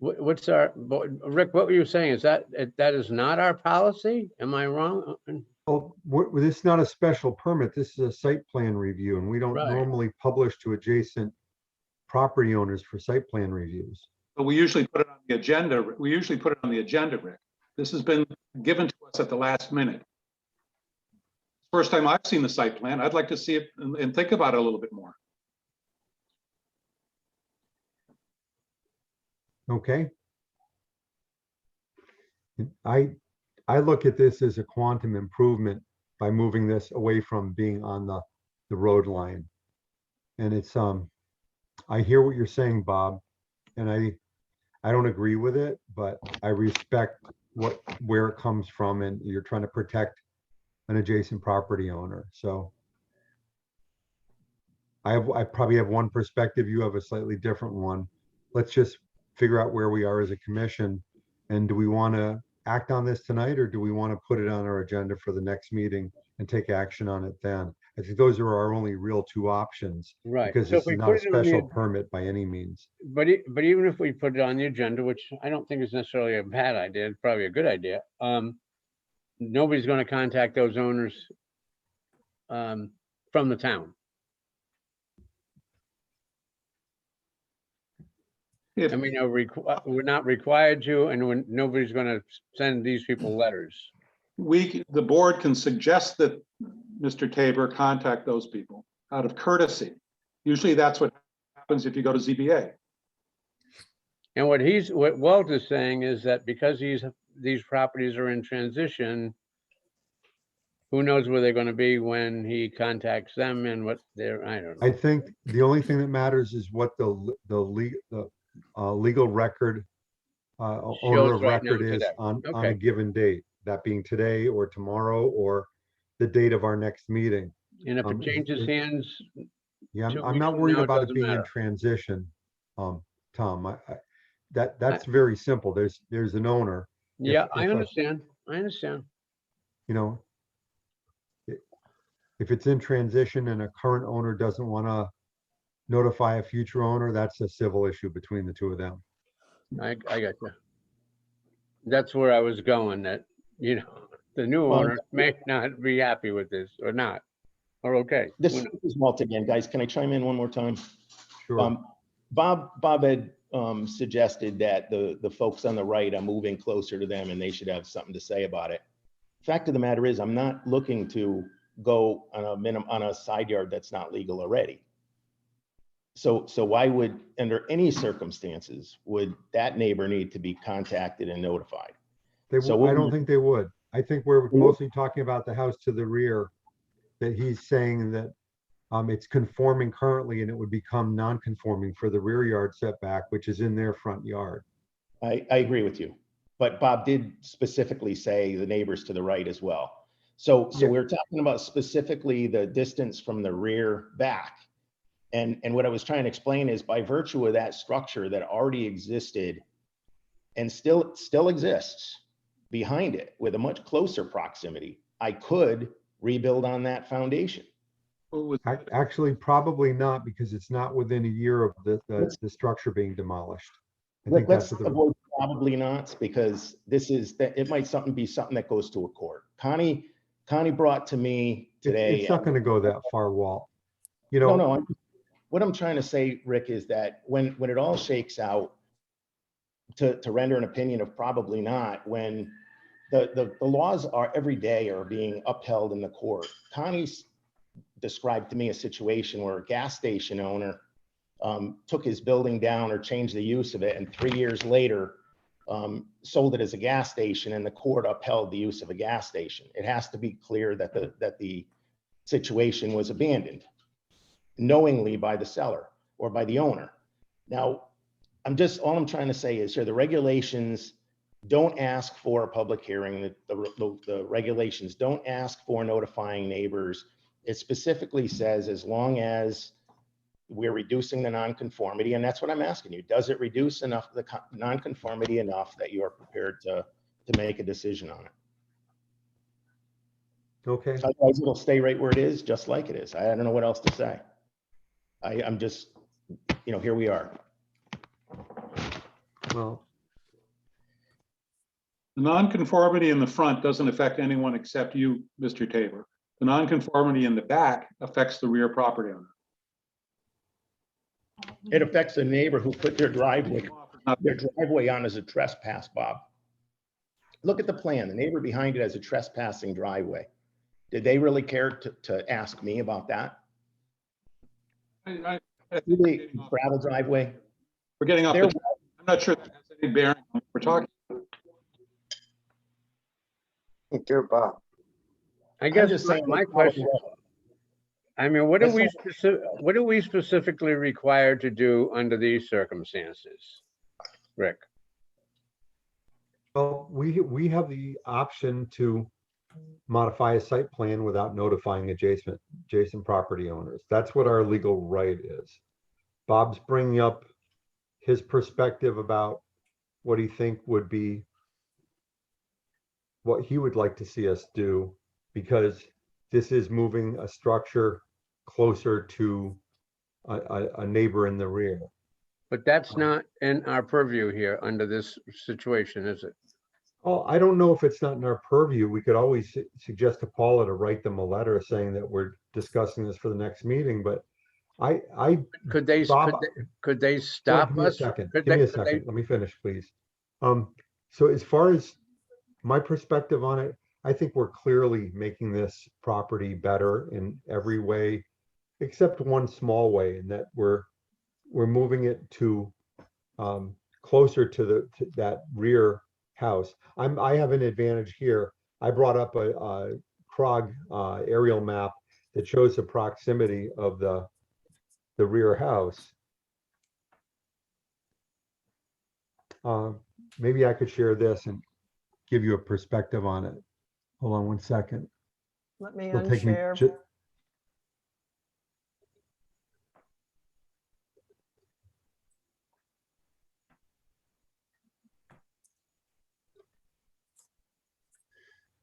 What's our, Rick, what were you saying? Is that is not our policy? Am I wrong? Well, this is not a special permit. This is a site plan review, and we don't Right. normally publish to adjacent property owners for site plan reviews. But we usually put it on the agenda. Rick. This has been given to us at the last minute. First time I've seen the site plan. I'd like to see it and think about it a little bit more. Okay. I look at this as a quantum improvement by moving this away from being on the road line. And it's, I hear what you're saying, Bob, and I don't agree with it, but I respect where it comes from, and you're trying to protect an adjacent property owner. So I probably have one perspective. You have a slightly different one. Let's just figure out where we are as a commission. And do we want to act on this tonight, or do we want to put it on our agenda for the next meeting and take action on it then? I think those are our only real two options, Right. because So this if we is not put a it on the- special permit by any means. But even if we put it on the agenda, which I don't think is necessarily a bad idea, it's probably a good idea. Nobody's going to contact those owners from the town. If I mean, we're not required to, and nobody's gonna send these people letters. the board can suggest that Mr. Tabor contact those people out of courtesy. Usually that's what happens if you go to ZBA. And what Walt is saying is that because these properties are in transition, who knows where they're gonna be when he contacts them and what they're, I don't I know. think the only thing that matters is what the legal record, owner Shows of right now record is today. on a Okay. given date, that being today or tomorrow or the date of our next meeting. And if it changes hands, Yeah, I'm 2 I'm weeks not from worried now, it about it doesn't being in matter. transition, Tom. That's very simple. There's an owner. yeah, if I a- understand. I understand. You know, if it's in transition and a current owner doesn't want to notify a future owner, that's a civil issue between the two of them. I got you. That's where I was going, that, the new Well, owner may not be happy with this or not, or okay. This Who knows? is Walt again, guys. Can I chime in one more time? Sure. Bob had suggested that the folks on the right are moving closer to them and they should have something to say about it. Fact of the matter is, I'm not looking to go on a side yard that's not legal already. So why would, under any circumstances, would that neighbor need to be contacted and notified? So I what don't we- think they would. I think we're mostly talking about the house to the rear, that he's saying that it's conforming currently and it would become non-conforming for the rear yard setback, which is in their front yard. I agree with you, but Bob did specifically say the neighbors to the right as well. So Yeah. we're talking about specifically the distance from the rear back. And what I was trying to explain is by virtue of that structure that already existed and still exists behind it with a much closer proximity, I could rebuild on that foundation. Actually, probably not, because it's not within a year of the structure being demolished. I think Let's that's the, avoid probably nots, because it might be something that goes to a court. Connie brought to me today. it's not going to go that far, Walt. You know, No, what I'm trying to say, Rick, is that when it all shakes out, to render an opinion of probably not, when the laws are every day are being upheld in the court. Connie's described to me a situation where a gas station owner took his building down or changed the use of it, and 3 years later sold it as a gas station, and the court upheld the use of a gas station. It has to be clear that the situation was abandoned knowingly by the seller or by the owner. Now, all I'm trying to say is here, the regulations don't ask for a public hearing. The regulations don't ask for notifying neighbors. It specifically says, as long as we're reducing the nonconformity, and that's what I'm asking you. Does it reduce enough the nonconformity enough that you are prepared to make a decision on it? okay. Otherwise, it'll stay right where it is, just like it is. I don't know what else to say. I'm just, here we are. Well, The nonconformity in the front doesn't affect anyone except you, Mr. Tabor. The nonconformity in the back affects the rear property owner. It affects the neighbor who put their driveway on as a trespass, Bob. Look at the plan. The neighbor behind it has a trespassing driveway. Did they really care to ask me about that? I The gravel driveway? We're getting off. There- I'm not sure that has any bearing on what we're talking. Thank you, Bob. I guess just saying, my let's question, follow I mean, what are Let's we specifically required to do under these circumstances? Rick? well, we have the option to modify a site plan without notifying adjacent property owners. That's what our legal right is. Bob's bringing up his perspective about what he think would be what he would like to see us do, because this is moving a structure closer to a neighbor in the rear. But that's not in our purview here under this situation, is it? Oh, I don't know if it's not in our purview. We could always suggest to Paula to write them a letter saying that we're discussing this for the next meeting, but Could they, Bob, could they Hold on, stop give me a us? second. Could Give me they- a could they- second. Let me finish, please. So as far as my perspective on it, I think we're clearly making this property better in every way, except one small way, in that we're moving it to closer to that rear house. I have an advantage here. I brought up a CROG aerial map that shows the proximity of the rear house. Maybe I could share this and give you a perspective on it. Hold on one second. Let me It'll take me unshare.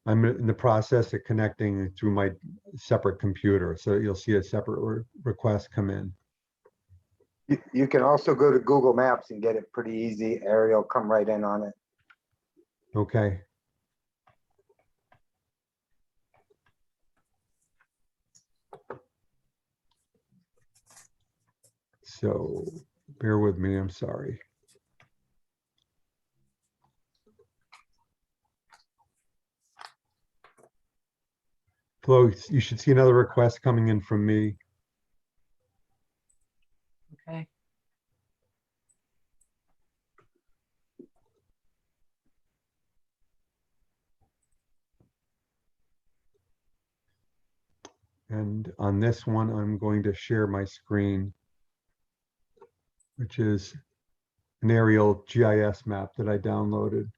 I'm in the process of connecting through my separate computer, so you'll see a separate request come in. You can also go to Google Maps and get it pretty easy. Ariel, come right in on it. Okay. So bear with me, I'm sorry. Flo, you should see another request coming in from me. Okay. And on this one, I'm going to share my screen, which is an aerial GIS map that I downloaded.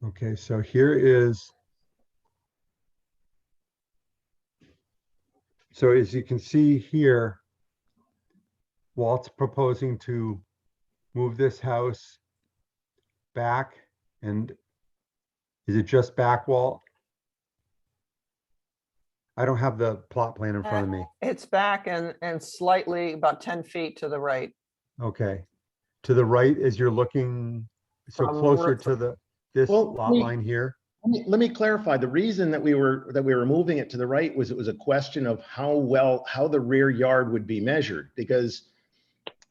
Okay, so here is, so as you can see here, Walt's proposing to move this house back, and is it just back, Walt? I don't have the plot plan in front of me. It's back and slightly about 10 feet to the right. Okay. To the right as you're looking, so From closer Route- to this Well, lot line here? Let me clarify. The reason that we were moving it to the right was it was a question of how the rear yard would be measured, because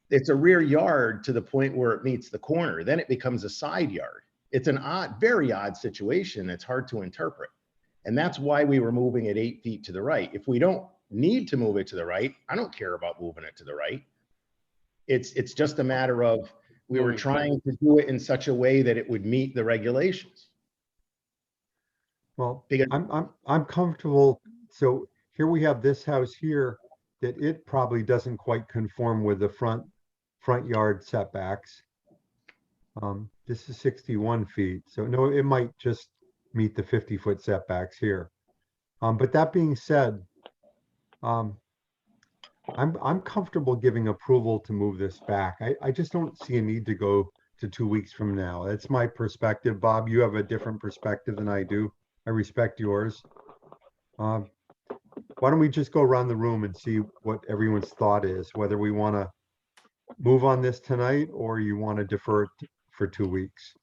it's a rear yard to the point where it meets the corner. Then it becomes a side yard. It's an very odd situation. It's hard to interpret. And that's why we were moving it 8 feet to the right. If we don't need to move it to the right, I don't care about moving it to the right. It's just a matter of we were trying to do it in such a way that it would meet the regulations. Well, Because- I'm comfortable. So here we have this house here that it probably doesn't quite conform with the front yard setbacks. This is 61 feet, so no, it might just meet the 50-foot setbacks here. But that being said, I'm comfortable giving approval to move this back. I just don't see a need to go to 2 weeks from now. That's my perspective. Bob, you have a different perspective than I do. I respect yours. Why don't we just go around the room and see what everyone's thought is, whether we want to move on this tonight or you want to defer it for 2 weeks.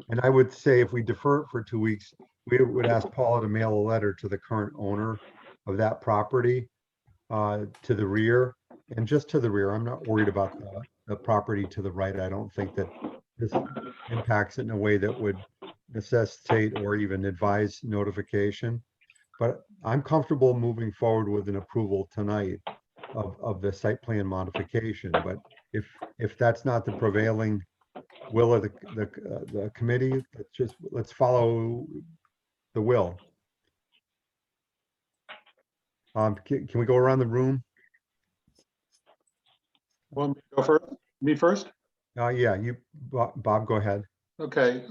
And I would say if we defer it for 2 weeks, we would ask Paula to mail a letter to the current owner of that property to the rear, and just to the rear. I'm not worried about the property to the right. I don't think that this impacts it in a way that would necessitate or even advise notification. But I'm comfortable moving forward with an approval tonight of the site plan modification. But if that's not the prevailing will of the committee, let's follow the will. Can we go around the room? Want me to go first? Me first? Yeah, Bob, go ahead. Okay,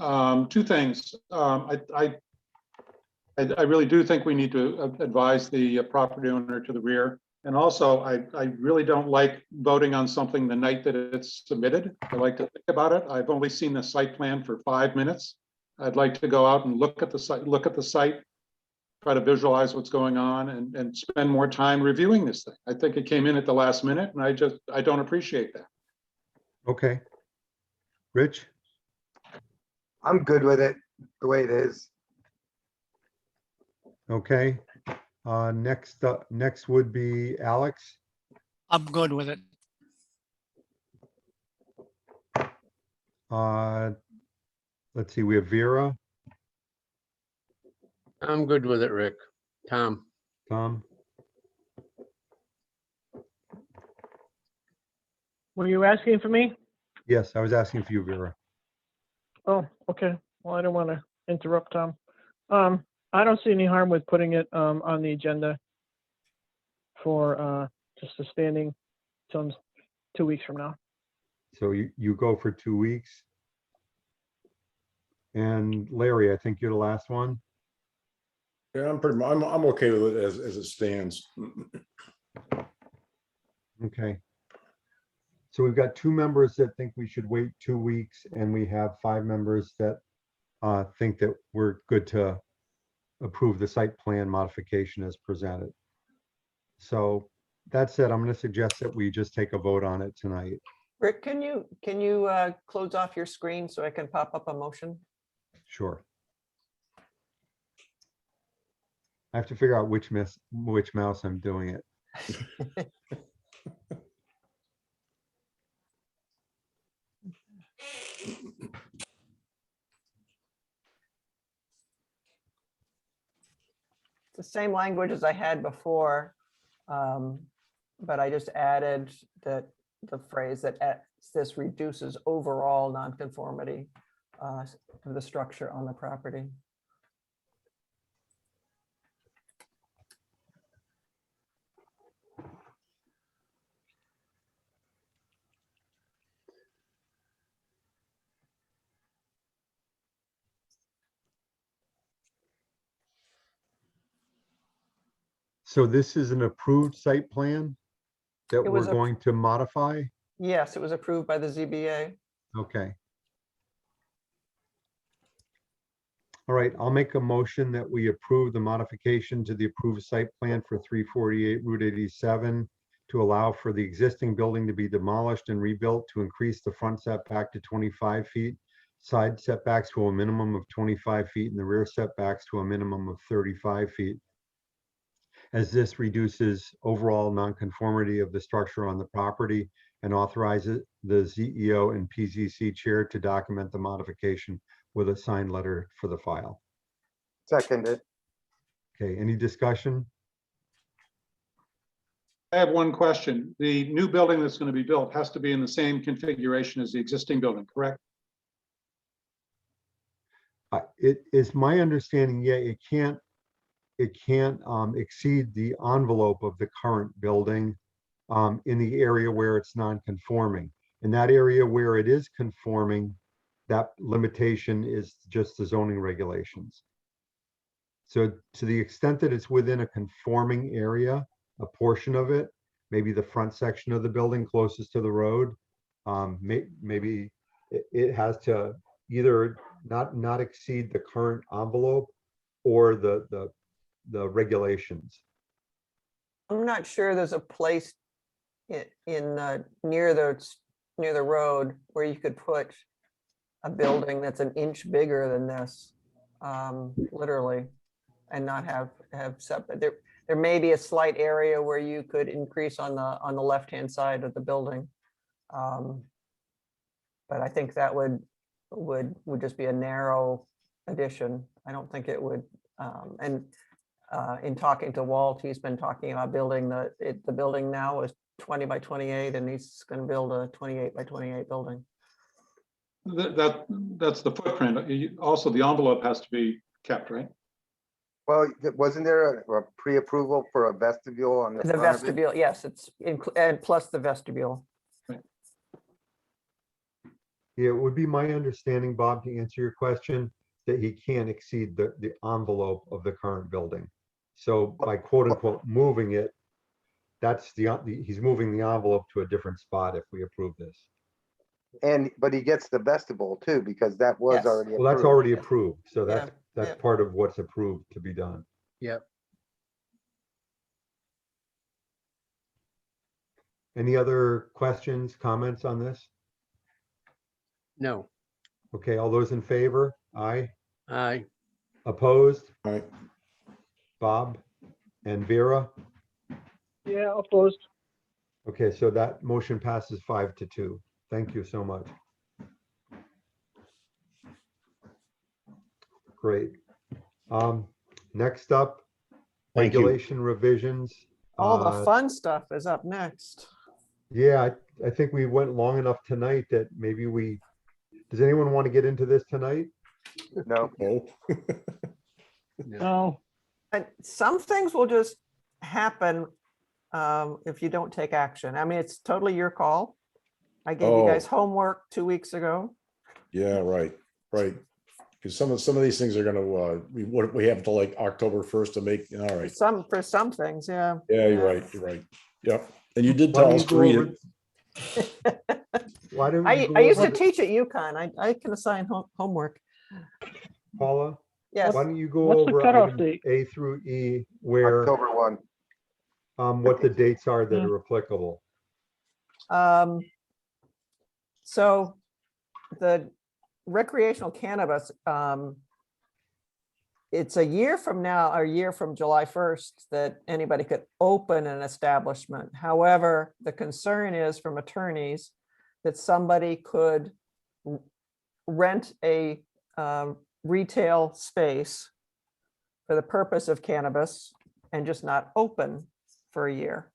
two things. I really do think we need to advise the property owner to the rear. And also, I really don't like voting on something the night that it's submitted. I like to think about it. I've only seen the site plan for 5 minutes. I'd like to go out and look at the site, try to visualize what's going on and spend more time reviewing this thing. I think it came in at the last minute and I don't appreciate that. Okay. Rich? I'm good with it the way it is. Okay. Next would be Alex. I'm good with it. Let's see, we have Vera, I'm good with it, Rick. Tom, Tom, Were you asking for me? yes, I was asking for you, Vera. Oh, okay. Well, I don't want to interrupt, Tom. I don't see any harm with putting it on the agenda for just a standing till 2 weeks from now. So you go for 2 weeks. And Larry, I think you're the last one. Yeah, I'm okay with it as it stands. Okay. So we've got 2 members that think we should wait 2 weeks, and we have 5 members that think that we're good to approve the site plan modification as presented. So that said, I'm going to suggest that we just take a vote on it tonight. Rick, can you close off your screen so I can pop up a motion? Sure. I have to figure out which mouse I'm doing it. The same language as I had before, but I just added that the phrase that this reduces overall nonconformity of the structure on the property. So this is an approved site plan that It we're was a- going to modify? Yes, it was approved by the ZBA. Okay. All right, I'll make a motion that we approve the modification to the approved site plan for 348 Route 87 to allow for the existing building to be demolished and rebuilt to increase the front setback to 25 feet, side setbacks to a minimum of 25 feet, and the rear setbacks to a minimum of 35 feet. As this reduces overall nonconformity of the structure on the property and authorizes the CEO and PZC chair to document the modification with a signed letter for the file. Seconded. Okay, any discussion? I have one question. The new building that's going to be built has to be in the same configuration as the existing building, correct? It is my understanding, yeah, it can't exceed the envelope of the current building in the area where it's non-conforming. In that area where it is conforming, that limitation is just the zoning regulations. So to the extent that it's within a conforming area, a portion of it, maybe the front section of the building closest to the road, maybe it has to either not exceed the current envelope or the regulations. I'm not sure there's a place near the road where you could put a building that's an inch bigger than this, literally, and not have separate. There may be a slight area where you could increase on the left-hand side of the building. But I think that would just be a narrow addition. I don't think it would, in talking to Walt, he's been talking about building the building now is 20 by 28, and he's going to build a 28 by 28 building. That's the footprint. Also, the envelope has to be kept, right? Well, wasn't there a pre-approval for a vestibule on the The front of it? vestibule, yes, and plus the vestibule. Yeah, it would be my understanding, Bob, to answer your question, that he can't exceed the envelope of the current building. So by quote unquote moving it, that's he's moving the envelope to a different spot if we approve this. but he gets the vestibule too, because that was Yes. already Well, that's approved. already approved, so Yeah, that's yeah. part of what's approved to be done. Yep. Any other questions, comments on this? No, Okay, all those in favor? Aye. aye, Opposed? All right. Bob and Vera? Yeah, opposed. Okay, so that motion passes 5-2. Thank you so much. Great. Next up, Thank you. regulation revisions. All the fun stuff is up next. Yeah, I think we went long enough tonight that maybe does anyone want to get into this tonight? No, Oh, No, And some things will just happen if you don't take action. I mean, it's totally your call. I gave you guys homework 2 weeks ago. yeah, right. Because some of these things are gonna, we have till like October 1st to make, all right. For some things, yeah. Yeah, you're right. Yep. And you did Why tell don't us you to go read over- it. Why don't I you go used to over- teach at UConn. I can assign homework. Paula, Yes. why don't you go What's the over cutoff items date? A through E, where, October 1. what the dates are that Hmm. are applicable? So the recreational cannabis, it's a year from now, or a year from July 1st, that anybody could open an establishment. However, the concern is from attorneys that somebody could rent a retail space for the purpose of cannabis and just not open for a year.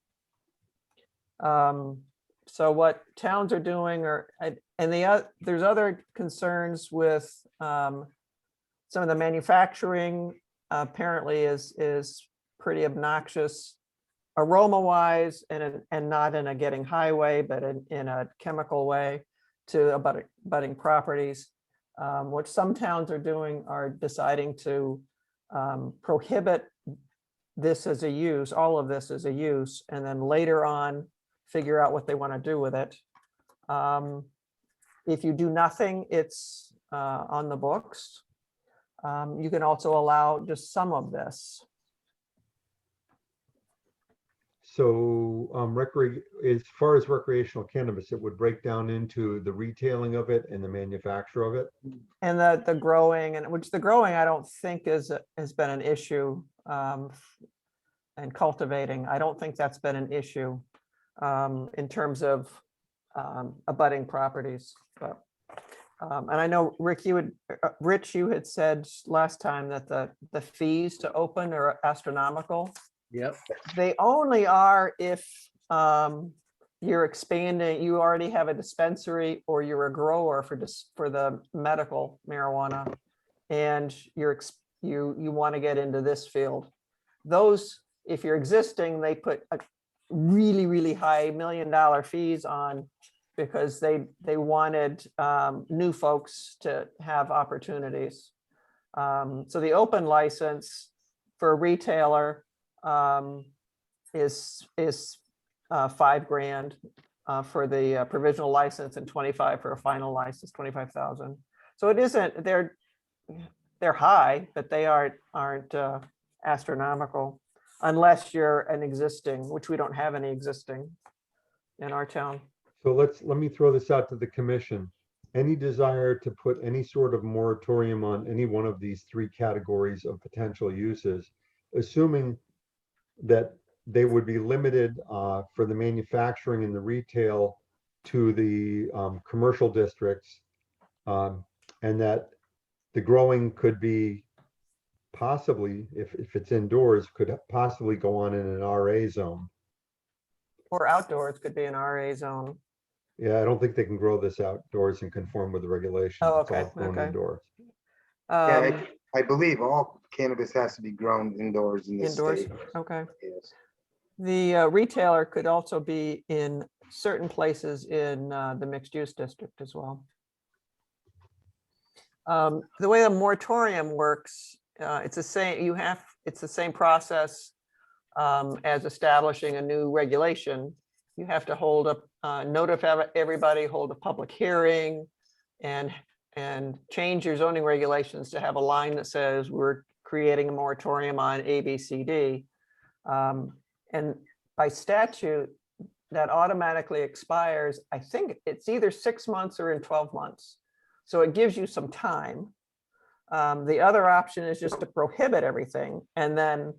So what towns are doing there's other concerns with some of the manufacturing apparently is pretty obnoxious aroma wise and not in a getting high way, but in a chemical way to abutting properties. What some towns are doing are deciding to prohibit this as a use, all of this as a use, and then later on figure out what they want to do with it. If you do nothing, it's on the books. You can also allow just some of this. So, as far as recreational cannabis, it would break down into the retailing of it and the manufacture of it. And the growing, and which the growing, I don't think has been an issue. And cultivating, I don't think that's been an issue in terms of abutting properties. But and I know Rich, you had said last time that the fees to open are astronomical. yep, They only are if you're expanding, you already have a dispensary or you're a grower for the medical marijuana, and you want to get into this field. Those, if you're existing, they put a really, really high $1 million fees on because they wanted new folks to have opportunities. So the open license for a retailer is $5,000 for the provisional license and 25 for a final license, 25,000. So it isn't, they're high, but they aren't astronomical unless you're an existing, which we don't have any existing in our town. So let me throw this out to the commission. Any desire to put any sort of moratorium on any one of these three categories of potential uses, assuming that they would be limited for the manufacturing and the retail to the commercial districts, and that the growing could be possibly, if it's indoors, could possibly go on in an RA zone. Or outdoors could be an RA zone. Yeah, I don't think they can grow this outdoors and conform with the regulations. Oh, It's all okay, grown okay. indoors. Yeah, I believe all cannabis has to be grown indoors in this Indoors, state. okay. Yes. The retailer could also be in certain places in the mixed use district as well. The way the moratorium works, it's the same, it's the same process as establishing a new regulation. you have to hold a, notify everybody, hold a public hearing and change your zoning regulations to have a line that says we're creating a moratorium on A, B, C, D. And by statute, that automatically expires. I think it's either 6 months or in 12 months. So it gives you some time. The other option is just to prohibit everything and then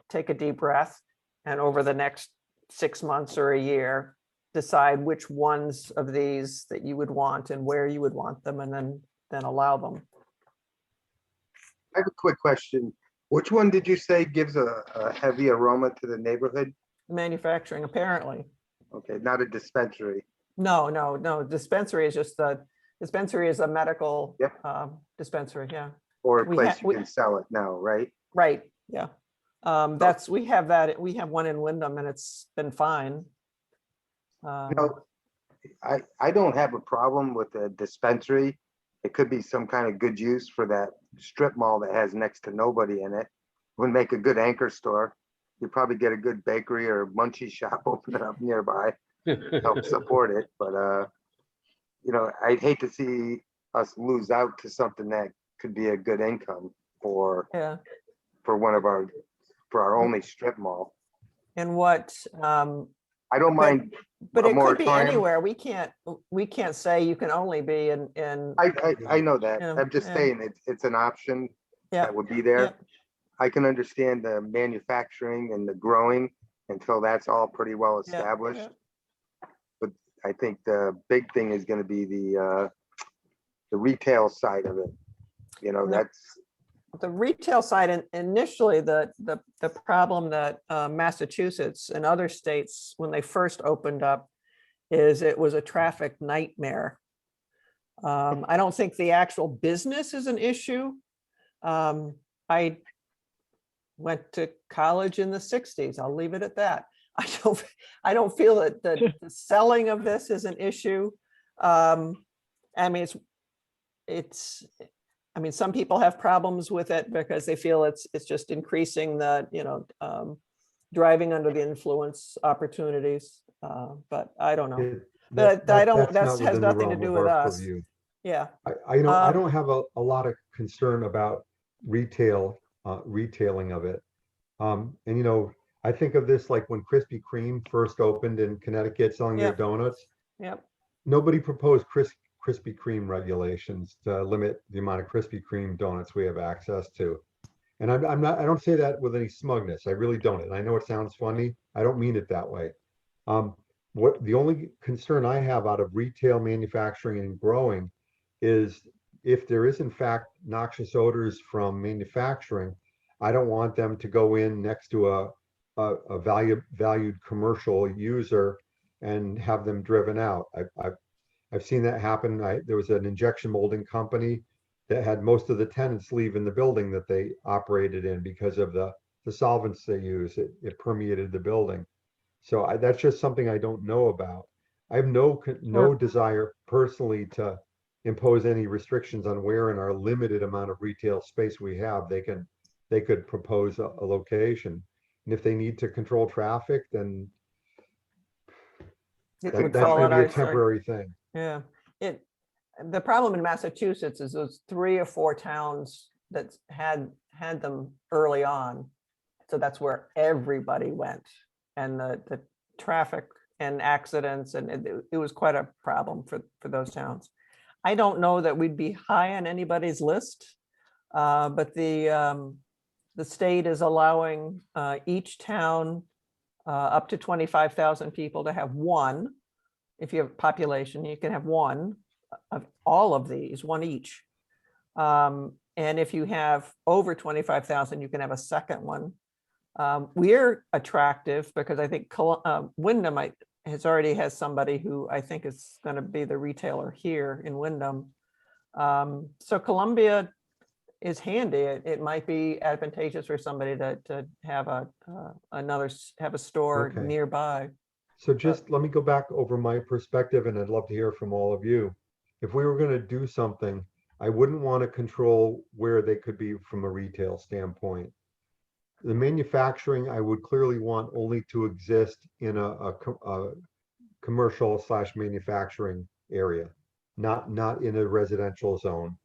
take a deep breath and over the next 6 months or a year, decide which ones of these that you would want and where you would want them and then allow them. I have a quick question. Which one did you say gives a heavy aroma to the neighborhood? Manufacturing, apparently. Okay, not a dispensary. No. Dispensary is just dispensary is a medical Yep. dispensary, yeah. Or a We place ha- you can sell it now, right? Right, yeah. We have one in Wyndham and it's been fine. No, I don't have a problem with a dispensary. It could be some kind of good use for that strip mall that has next to nobody in it. Would make a good anchor store. You'd probably get a good bakery or munchie shop open up nearby, help support it. But, I'd hate to see us lose out to something that could be a good income for Yeah, our only strip mall. and what, I don't mind. but a it could be moratorium. anywhere. We can't say you can only be in, I know that. Yeah, I'm just yeah. saying it's an option yeah, that would be yeah. there. I can understand the manufacturing and the growing until that's all pretty well Yeah, established. yeah. But I think the big thing is gonna be the retail side of it. No. That's, The retail side, and initially, the problem that Massachusetts and other states, when they first opened up, is it was a traffic nightmare. I don't think the actual business is an issue. I went to college in the 60s. I'll leave it at that. I don't feel that the selling of this is an issue. I mean, some people have problems with it because they feel it's just increasing the, driving under the influence opportunities. But I don't know. But I don't, That's that has not within the nothing to realm do of with our us. purview. Yeah, I Um, don't have a lot of concern about retailing of it. And I think of this like when Krispy Kreme first opened in Connecticut selling their Yep. donuts. yep, Nobody proposed Krispy Kreme regulations to limit the amount of Krispy Kreme donuts we have access to. And I don't say that with any smugness. I really don't. And I know it sounds funny. I don't mean it that way. What the only concern I have out of retail manufacturing and growing is if there is in fact noxious odors from manufacturing, I don't want them to go in next to a valued commercial user and have them driven out. I've seen that happen. There was an injection molding company that had most of the tenants leave in the building that they operated in because of the solvents they use. It permeated the building. So that's just something I don't know about. I have no desire personally to impose any restrictions on where in our limited amount of retail space we have, they could propose a location. And if they need to control traffic, then It that would fall may on be a our side. temporary thing. Yeah, the problem in Massachusetts is those 3 or 4 towns that had them early on. So that's where everybody went. And the traffic and accidents, and it was quite a problem for those towns. I don't know that we'd be high on anybody's list, but the state is allowing each town up to 25,000 people to have one. If you have population, you can have one of all of these, one each. And if you have over 25,000, you can have a second one. We're attractive because I think Wyndham already has somebody who I think is going to be the retailer here in Wyndham. So Columbia is handy. It might be advantageous for somebody to have a store Okay. nearby. So just let me go back over my perspective, and I'd love to hear from all of you. If we were going to do something, I wouldn't want to control where they could be from a retail standpoint. the manufacturing, I would clearly want only to exist in a commercial / manufacturing area, not in a residential zone.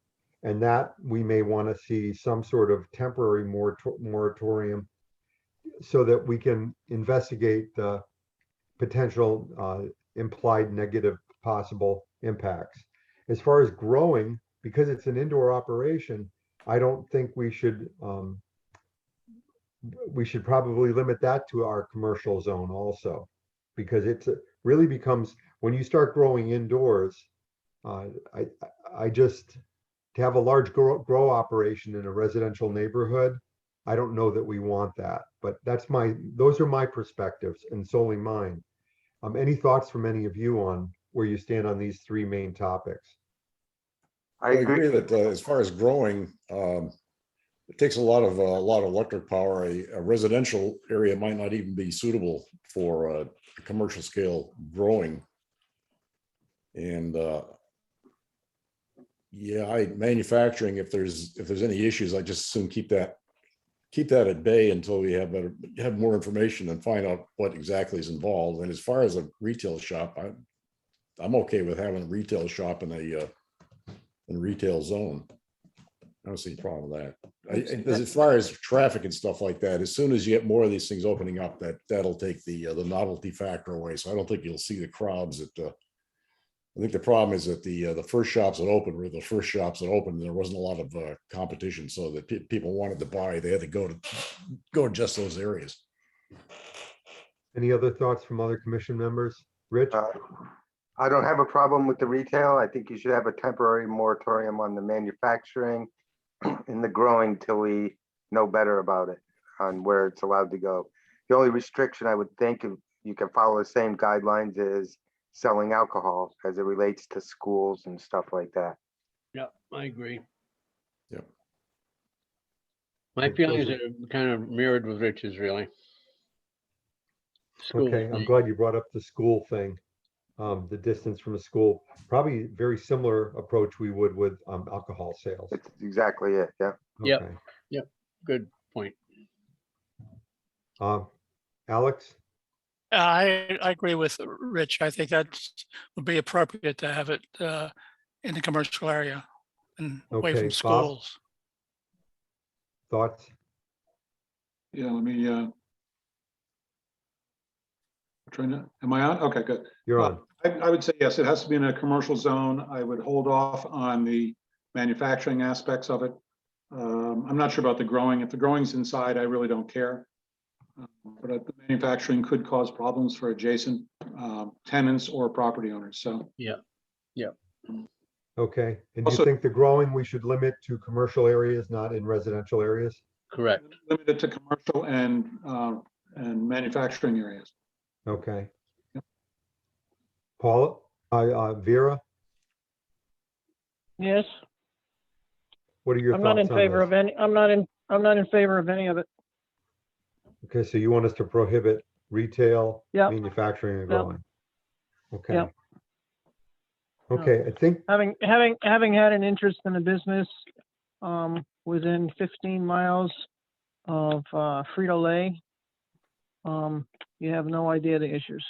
And that we may want to see some sort of temporary moratorium so that we can investigate the potential implied negative possible impacts. As far as growing, because it's an indoor operation, I don't think we should probably limit that to our commercial zone also, because it's really becomes, when you start growing indoors, I just, to have a large grow operation in a residential neighborhood, I don't know that we want that, but those are my perspectives and solely mine. Any thoughts from any of you on where you stand on these three main topics? I I agree agree. that as far as growing, it takes a lot of electric power. A residential area might not even be suitable for a commercial scale growing. And yeah, manufacturing, if there's any issues, I just assume keep that at bay until we have more information and find out what exactly is involved. And as far as a retail shop, I'm okay with having a retail shop in a retail zone. I don't see a problem with that. As far as traffic and stuff like that, as soon as you get more of these things opening up, that'll take the novelty factor away. So I don't think you'll see the crowds I think the problem is that the first shops that opened were the first shops that opened. And there wasn't a lot of competition, so that people wanted to buy, they had to go to just those areas. Any other thoughts from other commission members? Rich? I don't have a problem with the retail. I think you should have a temporary moratorium on the manufacturing and the growing till we know better about it, on where it's allowed to go. The only restriction I would think, if you can follow the same guidelines, is selling alcohol as it relates to schools and stuff like that. Yeah, I agree. Yep. My feelings are kind of mirrored with Rich's, really. School Okay, I'm thing. glad you brought up the school thing. The distance from a school, probably very similar approach we would with alcohol sales. It's exactly it, yeah. Yep. Okay. Good point. Alex? I agree with Rich. I think that would be appropriate to have it in the commercial area and away Okay, from Bob? schools. Thoughts? Yeah, let me, am I on? Okay, good. You're on. I would say yes, it has to be in a commercial zone. I would hold off on the manufacturing aspects of it. I'm not sure about the growing. If the growing's inside, I really don't care. But the manufacturing could cause problems for adjacent tenants or property owners, so. Okay, and do you Also- think the growing we should limit to commercial areas, not in residential areas? Correct. Limited to commercial and manufacturing areas. Okay. Paula, Vera, Yes, what are your I'm thoughts not in on favor this? of any, I'm not in favor of any of it. Okay, so you want us to prohibit retail, Yep. manufacturing and Yep. growing? Okay. Yep. Okay, I think, Having had an interest in the business, within 15 miles of, Frito-Lay, you have no idea the issues.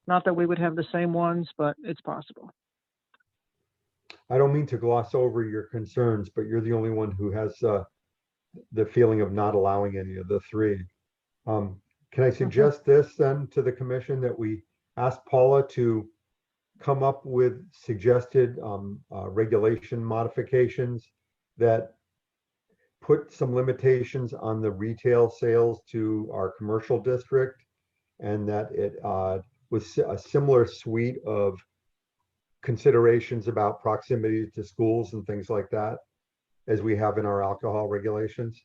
Not that we would have the same ones, but it's possible. I don't mean to gloss over your concerns, but you're the only one who has the feeling of not allowing any of the three. Can I suggest this then to the commission, that we ask Paula to come up with suggested regulation modifications that put some limitations on the retail sales to our commercial district, and that it was a similar suite of considerations about proximity to schools and things like that as we have in our alcohol regulations.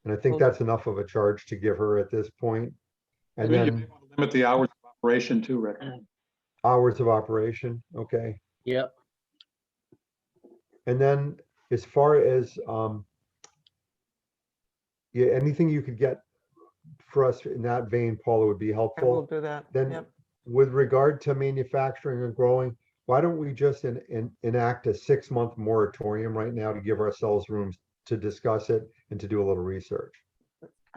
And I think Well- that's enough of a charge to give her at this point. I And think you then may want to limit the hours of operation too, Rick. hours of operation, okay. Yep. And then as far as, yeah, anything you could get for us in that vein, Paula, would be I will helpful. do that. Then Yep. with regard to manufacturing and growing, why don't we just enact a 6-month moratorium right now to give ourselves room to discuss it and to do a little research?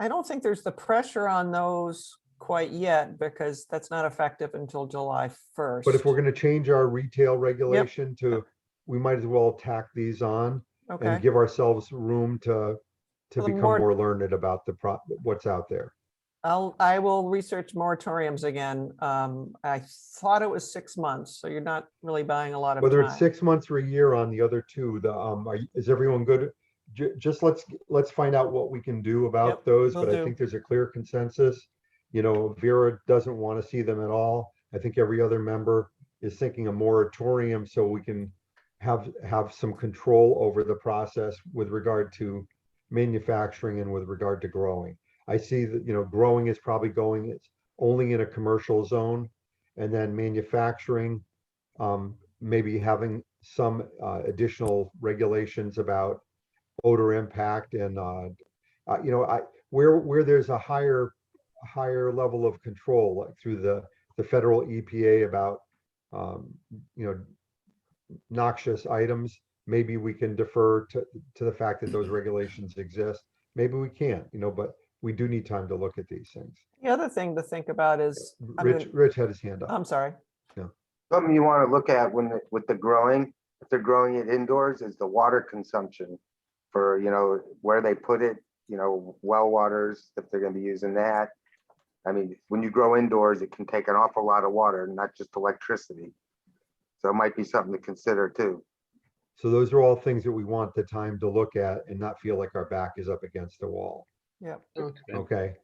I don't think there's the pressure on those quite yet because that's not effective until July 1st. But if we're gonna change our retail regulation to, we might as well tack these on and Okay, give ourselves room to Well, the become more- more learned about what's out there. I will research moratoriums again. I thought it was 6 months, so you're not really buying a lot of Whether it's time. 6 months or a year on the other two, is everyone good? Just let's find out what we can do about Yep, those, will but I do. think there's a clear consensus. You know, Vera doesn't want to see them at all. I think every other member is thinking a moratorium so we can have some control over the process with regard to manufacturing and with regard to growing. I see that, you know, growing is probably going, it's only in a commercial zone, and then manufacturing, maybe having some additional regulations about odor impact and, you know, where there's a higher level of control, like through the federal EPA about, you know, noxious items, maybe we can defer to the fact that those regulations exist. Maybe we can't, you know, but we do need time to look at these things. The other thing to think about is, I mean, Rich had his hand up. I'm sorry. Something you want to look at with the growing, if they're growing it indoors, is the water consumption for, you know, where they put it, you know, well waters, if they're going to be using that. I mean, when you grow indoors, it can take an awful lot of water, not just electricity. So it might be something to consider too. So those are all things that we want the time to look at and not feel like our back is up against the wall. Yep. Okay.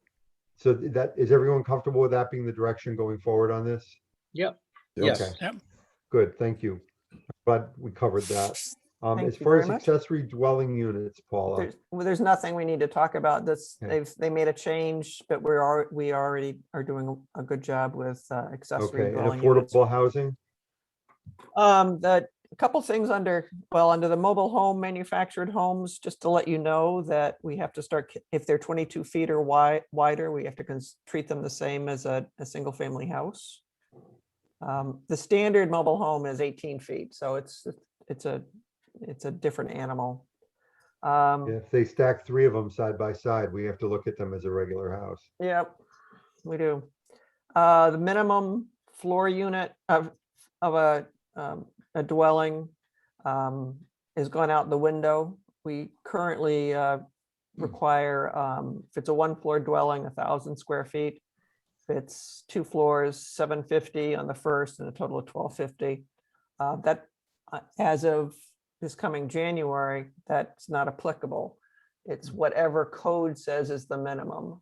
So is everyone comfortable with that being the direction going forward on this? Yep. Yes. Yes. Yep. Good, thank you. But we covered that. Thank As you far very as much. accessory dwelling units, Paula, There's nothing we need to talk about. This, Okay. they made a change, but we already are doing a good job with accessory okay, and dwelling units. affordable housing? A couple things under the mobile home manufactured homes, just to let you know that we have to start, if they're 22 feet or wider, we have to treat them the same as a single family house. The standard mobile home is 18 feet, so it's a different animal. If they stack 3 of them side by side, we have to look at them as a regular house. Yep, we do. The minimum floor unit of a dwelling is gone out the window. We currently require, if it's a 1-floor dwelling, 1,000 square feet. If it's 2 floors, 750 on the first and a total of 1,250. That, as of this coming January, that's not applicable. It's whatever code says is the minimum,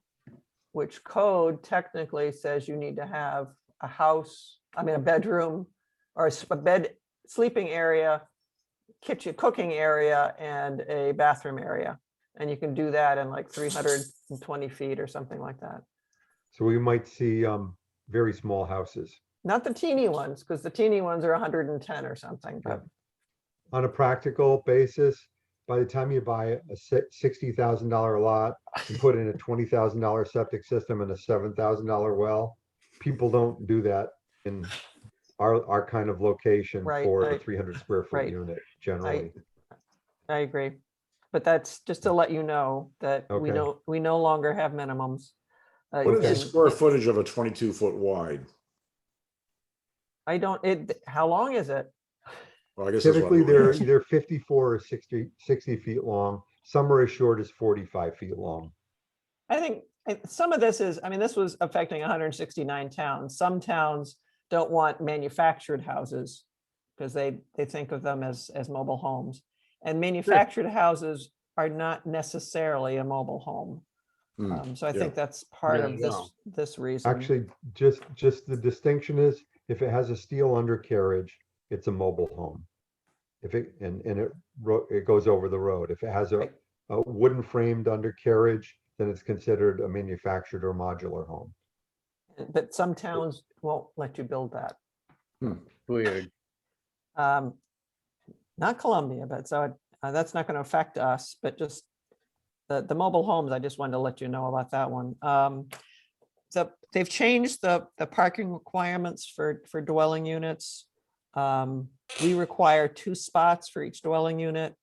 which code technically says you need to have a house, a bedroom or a bed, sleeping area, kitchen, cooking area, and a bathroom area. And you can do that in like 320 feet or something like that. So we might see very small houses. Not the teeny ones, because the teeny ones are 110 or something, but On a practical basis, by the time you buy a $60,000 lot and put in a $20,000 septic system and a $7,000 well, people don't do that in our kind of location Right, for a right, 300 square foot right. unit generally. I agree. But that's just to let you know that Okay. we no longer have minimums. What is the and square footage of a 22-foot wide? I don't, how long is it? Well, I guess that's what Typically, I'm they're asking. either 54 or 60 feet long. Some are as short as 45 feet long. I think some of this is, this was affecting 169 towns. Some towns don't want manufactured houses because they think of them as mobile homes. And manufactured houses are not necessarily a mobile home. So I yeah. think that's part Yeah, of no. this reason. Actually, just the distinction is if it has a steel undercarriage, it's a mobile home. If it, and it goes over the road. If it has a Right. wooden framed undercarriage, then it's considered a manufactured or modular home. But some towns won't let you build that. Weird. Not Columbia, but so that's not going to affect us, but just the mobile homes, I just wanted to let you know about that one. So they've changed the parking requirements for dwelling units. We require 2 spots for each dwelling unit.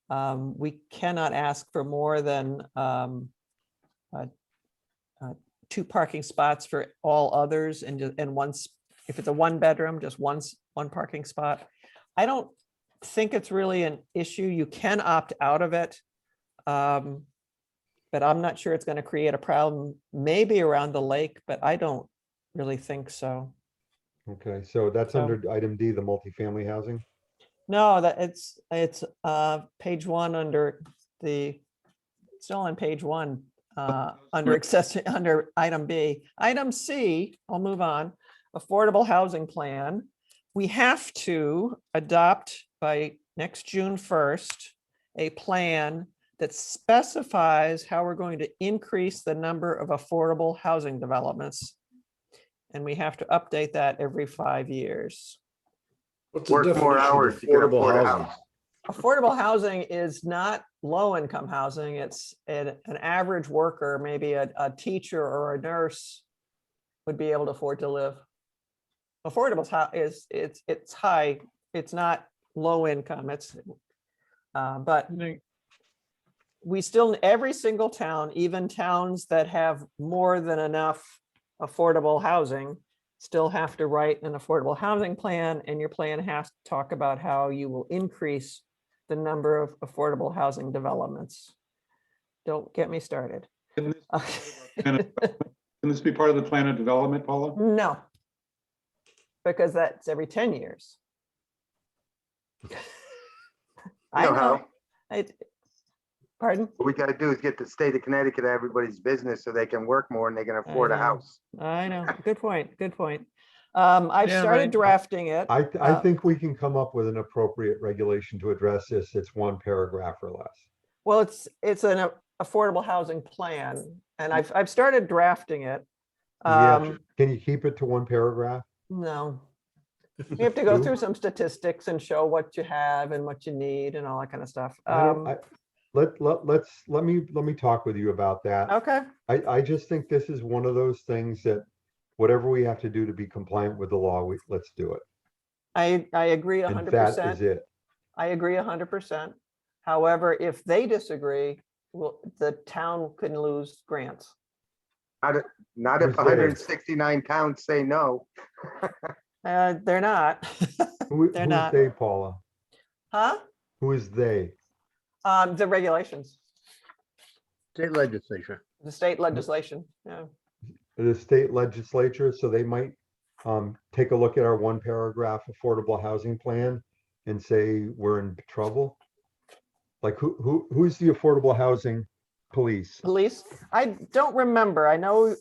We cannot ask for more than uh, 2 parking spots for all others and once, if it's a 1-bedroom, just one parking spot. I don't think it's really an issue. You can opt out of it. But I'm not sure it's going to create a problem, maybe around the lake, but I don't really think so. Okay, so that's So- under item D, the multifamily housing. No, that it's page 1 under still on page 1, under accessory, under item B. Item C, I'll move on, affordable housing plan. We have to adopt by next June 1st, a plan that specifies how we're going to increase the number of affordable housing developments. And we have to update that every 5 years. What's the Work more definition of hours to get affordable affordable housing? house. Affordable housing is not low-income housing. It's an average worker, maybe a teacher or a nurse would be able to afford to live. Affordable it's high. It's not low income. But we still, every single town, even towns that have more than enough affordable housing, still have to write an affordable housing plan, and your plan has to talk about how you will increase the number of affordable housing developments. Don't get me started. Can this be part of the plan of development, Paula? No. Because that's every 10 years. I know know. how. Pardon? What we gotta do is get the state of Connecticut everybody's business so they can work more and they can afford a know. house. I know. Good point. Good point. I've Yeah, started right. drafting it. I think we can come up with an appropriate regulation to address this. It's 1 paragraph or less. Well, it's an affordable housing plan, and I've started drafting it. Yeah, can you keep it to 1 paragraph? No. You have to go Two? through some statistics and show what you have and what you need and all that kind of stuff. Let me talk with you about that. Okay, I just think this is one of those things that whatever we have to do to be compliant with the law, let's do it. I agree And that is 100%. it. I agree 100%. However, if they disagree, well, the town can lose grants. Not if Who's they? 169 towns say no. They're not. Who They're is not. they, Paula? Huh? Who is they? The regulations, State legislature. the state legislation, yeah. The state legislature, so they might take a look at our 1 paragraph affordable housing plan and say we're in trouble. Like who's the affordable housing police? Police, I don't remember. I know, I'm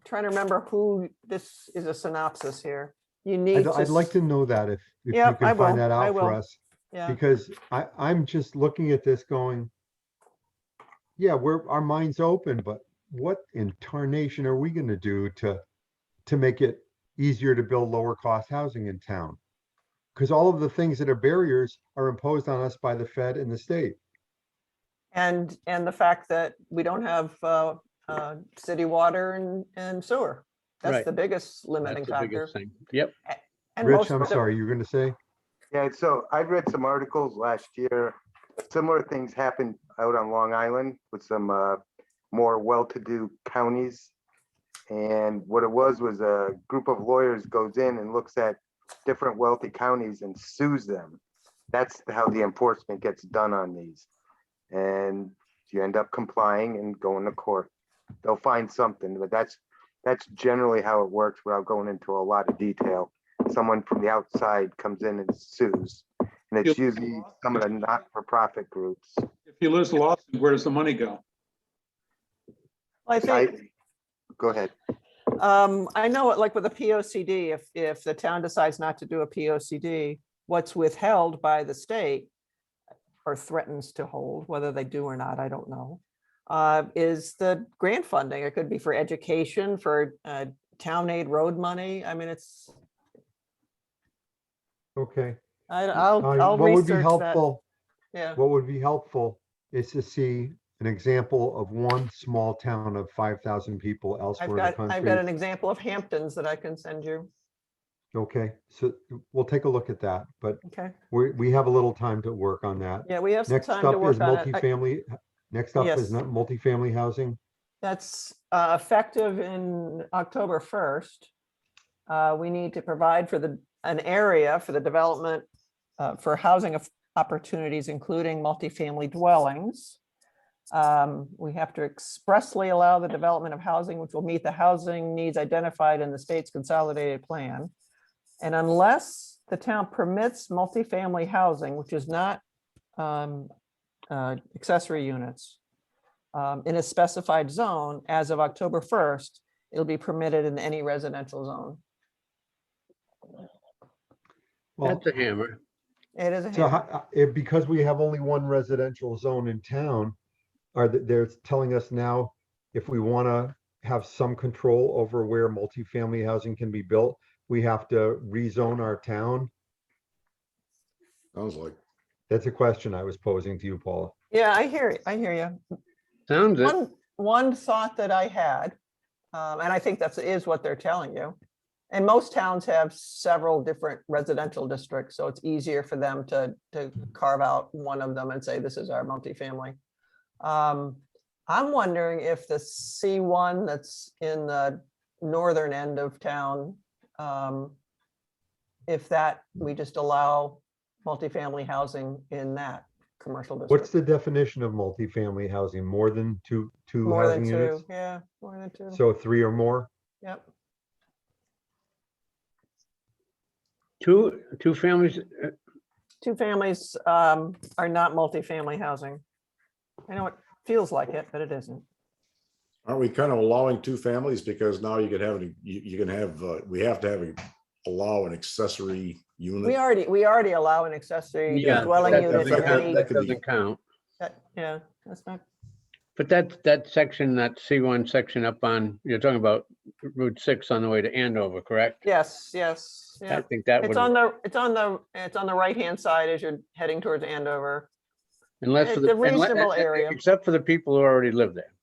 trying to remember who, this is a synopsis here. You need I'd like to know that if you Yep, I can find will. that I out for will. us. Yeah, Because I'm just looking at this going, yeah, our mind's open, but what in tarnation are we gonna do to make it easier to build lower cost housing in town? Because all of the things that are barriers are imposed on us by the Fed and the state. and the fact that we don't have city water and sewer. That's Right. the biggest limiting That's the factor. biggest thing. Yep. And Rich, most I'm of the- sorry, you're gonna say? Yeah, so I read some articles last year. Similar things happened out on Long Island with some more well-to-do counties. And what it was a group of lawyers goes in and looks at different wealthy counties and sues them. That's how the enforcement gets done on these. And you end up complying and going to court. They'll find something, but that's generally how it works without going into a lot of detail. Someone from the outside comes in and sues. And it's usually some of the not-for-profit groups. If you lose the lawsuit, where does the money go? I think, Go ahead. I know it, like with a POCD, if the town decides not to do a POCD, what's withheld by the state or threatens to hold, whether they do or not, I don't know, is the grant funding. It could be for education, for town aid road money. I mean, it's, Okay. I'll What would be research that. helpful, Yeah, what would be helpful is to see an example of 1 small town of 5,000 people elsewhere in the I've got an country. example of Hamptons that I can send you. Okay, so we'll take a look at that, but Okay, we have a little time to work on that. yeah, we have some Next time to up is work on it. multifamily. Next up is Yes. not multifamily housing. That's effective in October 1st. We need to provide for an area for the development for housing opportunities, including multifamily dwellings. We have to expressly allow the development of housing which will meet the housing needs identified in the state's consolidated plan. And unless the town permits multifamily housing, which is not accessory units, in a specified zone, as of October 1st, it'll be permitted in any residential zone. Well, That's a hammer. It is a so hammer. because we have only one residential zone in town, they're telling us now, if we want to have some control over where multifamily housing can be built, we have to rezone our town? Sounds like. That's a question I was posing to you, Paula. Yeah, I hear you. I hear you. Sounds it. One thought that I had, and I think is what they're telling you. And most towns have several different residential districts, so it's easier for them to carve out one of them and say, this is our multifamily. I'm wondering if the C1 that's in the northern end of town, if that, we just allow multifamily housing in that commercial district. What's the definition of multifamily housing? More than two More than housing two, units? yeah, more than two. So 3 or more? Yep. Two families, Two families are not multifamily housing. I know it feels like it, but it isn't. Aren't we kind of allowing two families because now you could have, we have to allow an accessory unit? We already allow an accessory yeah, dwelling that unit. doesn't in count. any- that could be- Doesn't count. Yeah, that's not, But that section, that C1 section up on, you're talking about Route 6 on the way to Andover, correct? yes, I yeah. think that It's would, on the right-hand side as you're heading towards Andover. unless for it's a the, reasonable area. except for the people who already live there.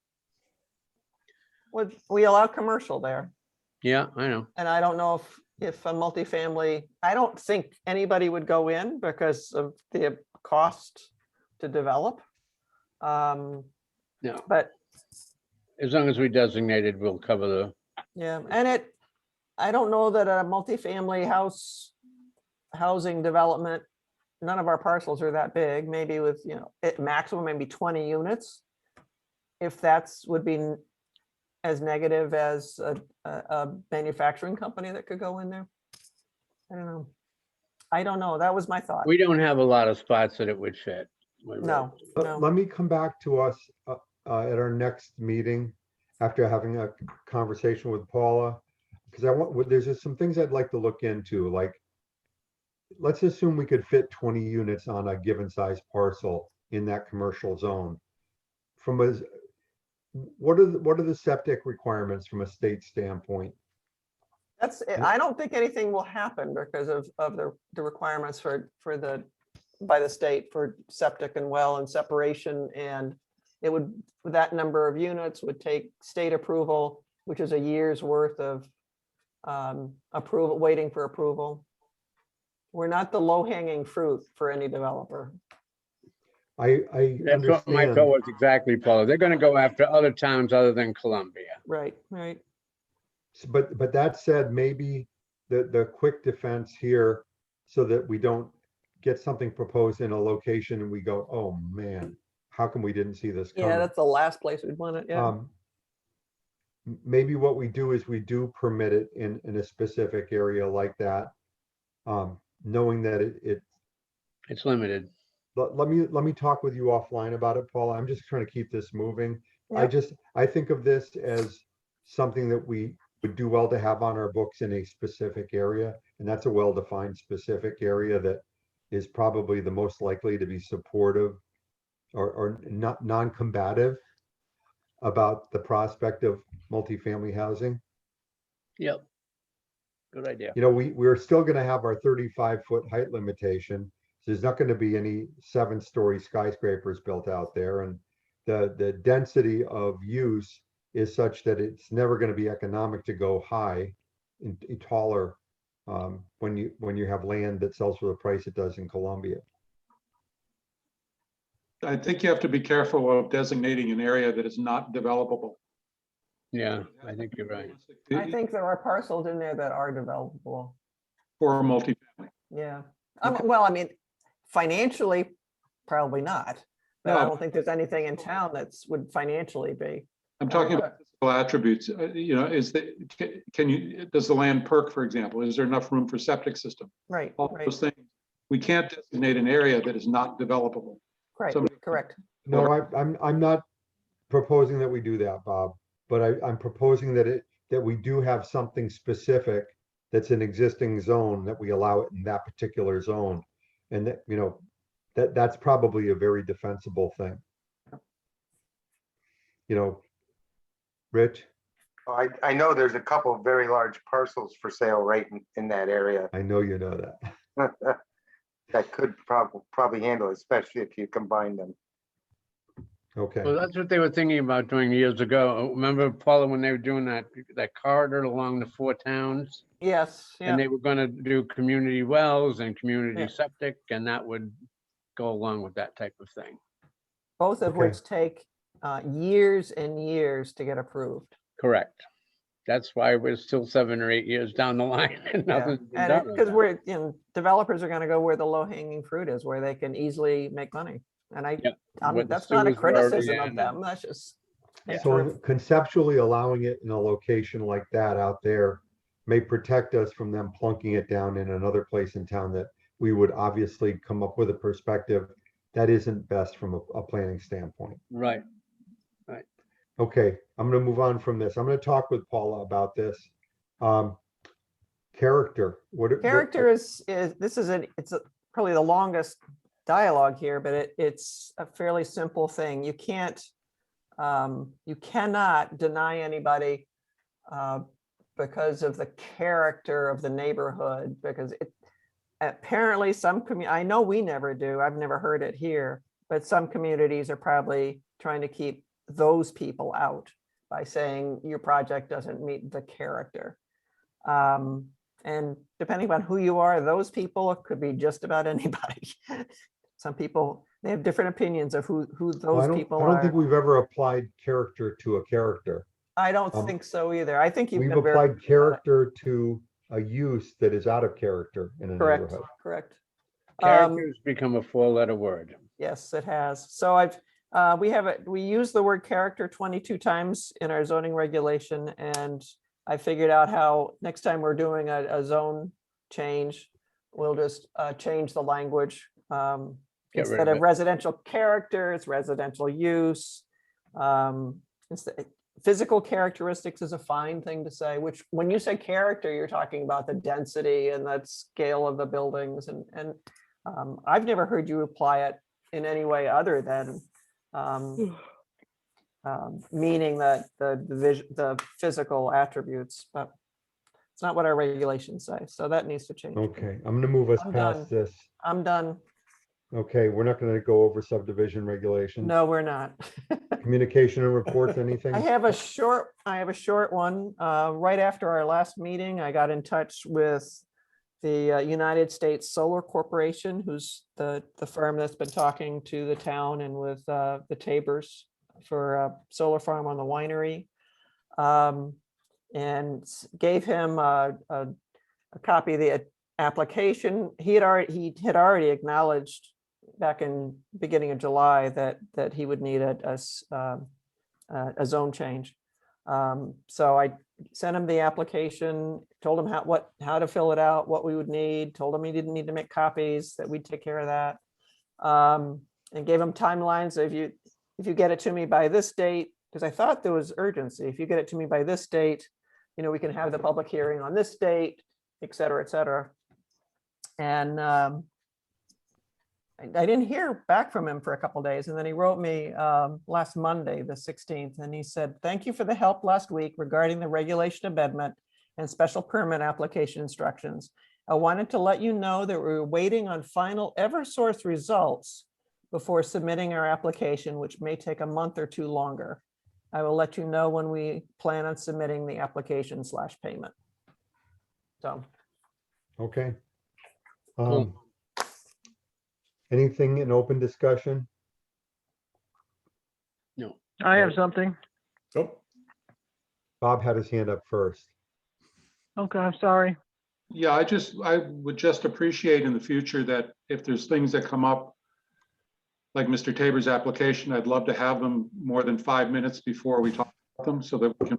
We allow commercial there. Yeah, I know. And I don't know if a multifamily, I don't think anybody would go in because of the cost to develop. No. But As long as we designated, we'll cover the, yeah, and I don't know that a multifamily housing development, none of our parcels are that big, maybe with, at maximum, maybe 20 units. If would be as negative as a manufacturing company that could go in there. I don't know. That was my thought. we don't have a lot of spots that it would fit. We really No, don't. no. Let me come back to us at our next meeting after having a conversation with Paula, because there's just some things I'd like to look into, like, let's assume we could fit 20 units on a given size parcel in that commercial zone. What are the septic requirements from a state standpoint? I don't think anything will happen because of the requirements by the state for septic and well and separation. And that number of units would take state approval, which is a year's worth of approval, waiting for approval. We're not the low-hanging fruit for any developer. I That's what my understand. thought was exactly, Paula. They're gonna go after other towns other than Columbia. Right. But that said, maybe the quick defense here, so that we don't get something proposed in a location and we go, oh man, how come we didn't see this Yeah, coming? that's the last place we'd want it, yeah. Maybe what we do is we do permit it in a specific area like that, knowing that It's limited. let me talk with you offline about it, Paula. I'm just trying to keep this moving. Yep. I think of this as something that we would do well to have on our books in a specific area. And that's a well-defined specific area that is probably the most likely to be supportive or not non-combative about the prospect of multifamily housing. Yep. Good idea. We're still going to have our 35-foot height limitation. So there's not going to be any 7-story skyscrapers built out there. And the density of use is such that it's never going to be economic to go high and taller when you have land that sells for the price it does in Columbia. I think you have to be careful of designating an area that is not developable. Yeah, I think you're right. I think there are parcels in there that are developable. For multifamily. Yeah. Okay. Well, I mean, financially, probably not. But I No. don't think there's anything in town that's would financially be. I'm talking about physical attributes, you know, can you, does the land perk, for example, is there enough room for septic system? Right, All right, those things. We can't designate an area that is not developable. right, Somebody- correct. No, I'm not proposing that we do that, Bob, but I'm proposing that we do have something specific that's an existing zone, that we allow it in that particular zone. And that, you know, that's probably a very defensible thing. You know, Rich, I know there's a couple of very large parcels for sale right in that area. I know you know that. That could probably handle, it, especially if you combine them. Okay, Well, that's what they were thinking about doing years ago. Remember, Paula, when they were doing that corridor along the 4 towns? Yes, And yeah, they were gonna do community wells and community Yeah. septic, and that would go along with that type of thing. both of Okay. which take years and years to get approved. Correct. That's why we're still 7 or 8 years down the line and Yeah, nothing's been and done with because that. we're, developers are gonna go where the low hanging fruit is, where they can easily make money. And Yep, where the that's not a sewers were already criticism in of and- them, that's just. the so truth. conceptually allowing it in a location like that out there may protect us from them plunking it down in another place in town that we would obviously come up with a perspective that isn't best from a planning standpoint. Right. Okay, I'm gonna move on from this. I'm gonna talk with Paula about this. Character, Character is, it's probably the longest dialogue here, but it's a fairly simple thing. You cannot deny anybody because of the character of the neighborhood, because apparently I know we never do, I've never heard it here, but some communities are probably trying to keep those people out by saying your project doesn't meet the character. And depending on who you are, those people could be just about anybody. Some people, they have different opinions of who those people I don't think are. we've ever applied character to a character. I don't think so either. I think you've We've been very applied character to a use that is out of character in a correct, neighborhood. correct. Character's become a 4-letter word. Yes, it has. So we use the word character 22 times in our zoning regulation, and I figured out how next time we're doing a zone change, we'll just change the language. Get rid Instead of of it. residential character, it's residential use. Physical characteristics is a fine thing to say, which when you say character, you're talking about the density and the scale of the buildings. And I've never heard you apply it in any way other than meaning that the physical attributes, but it's not what our regulations say. So that needs to change. Okay, I'm gonna move us I'm past done. this. I'm done. Okay, we're not gonna go over subdivision regulations. No, we're not. Communication and reports, anything? I have a short one. Right after our last meeting, I got in touch with the United States Solar Corporation, who's the firm that's been talking to the town and with the Tabors for a solar farm on the winery. And gave him a copy of the application. He had already acknowledged back in beginning of July that he would need a zone change. So I sent him the application, told him how to fill it out, what we would need, told him he didn't need to make copies, that we'd take care of that. And gave him timelines. If you get it to me by this date, because I thought there was urgency, if you get it to me by this date, we can have the public hearing on this date, et cetera, et cetera. And I didn't hear back from him for a couple of days. And then he wrote me last Monday, the 16th, and he said, "Thank you for the help last week regarding the regulation amendment and special permit application instructions. I wanted to let you know that we were waiting on final Eversource results before submitting our application, which may take a month or two longer. I will let you know when we plan on submitting the application / payment." So Okay. Cool. Anything in open discussion? I have something. Oh, Bob had his hand up first. Okay, I'm sorry. Yeah, I would just appreciate in the future that if there's things that come up, like Mr. Tabor's application, I'd love to have them more than 5 minutes before we talk about them so that we can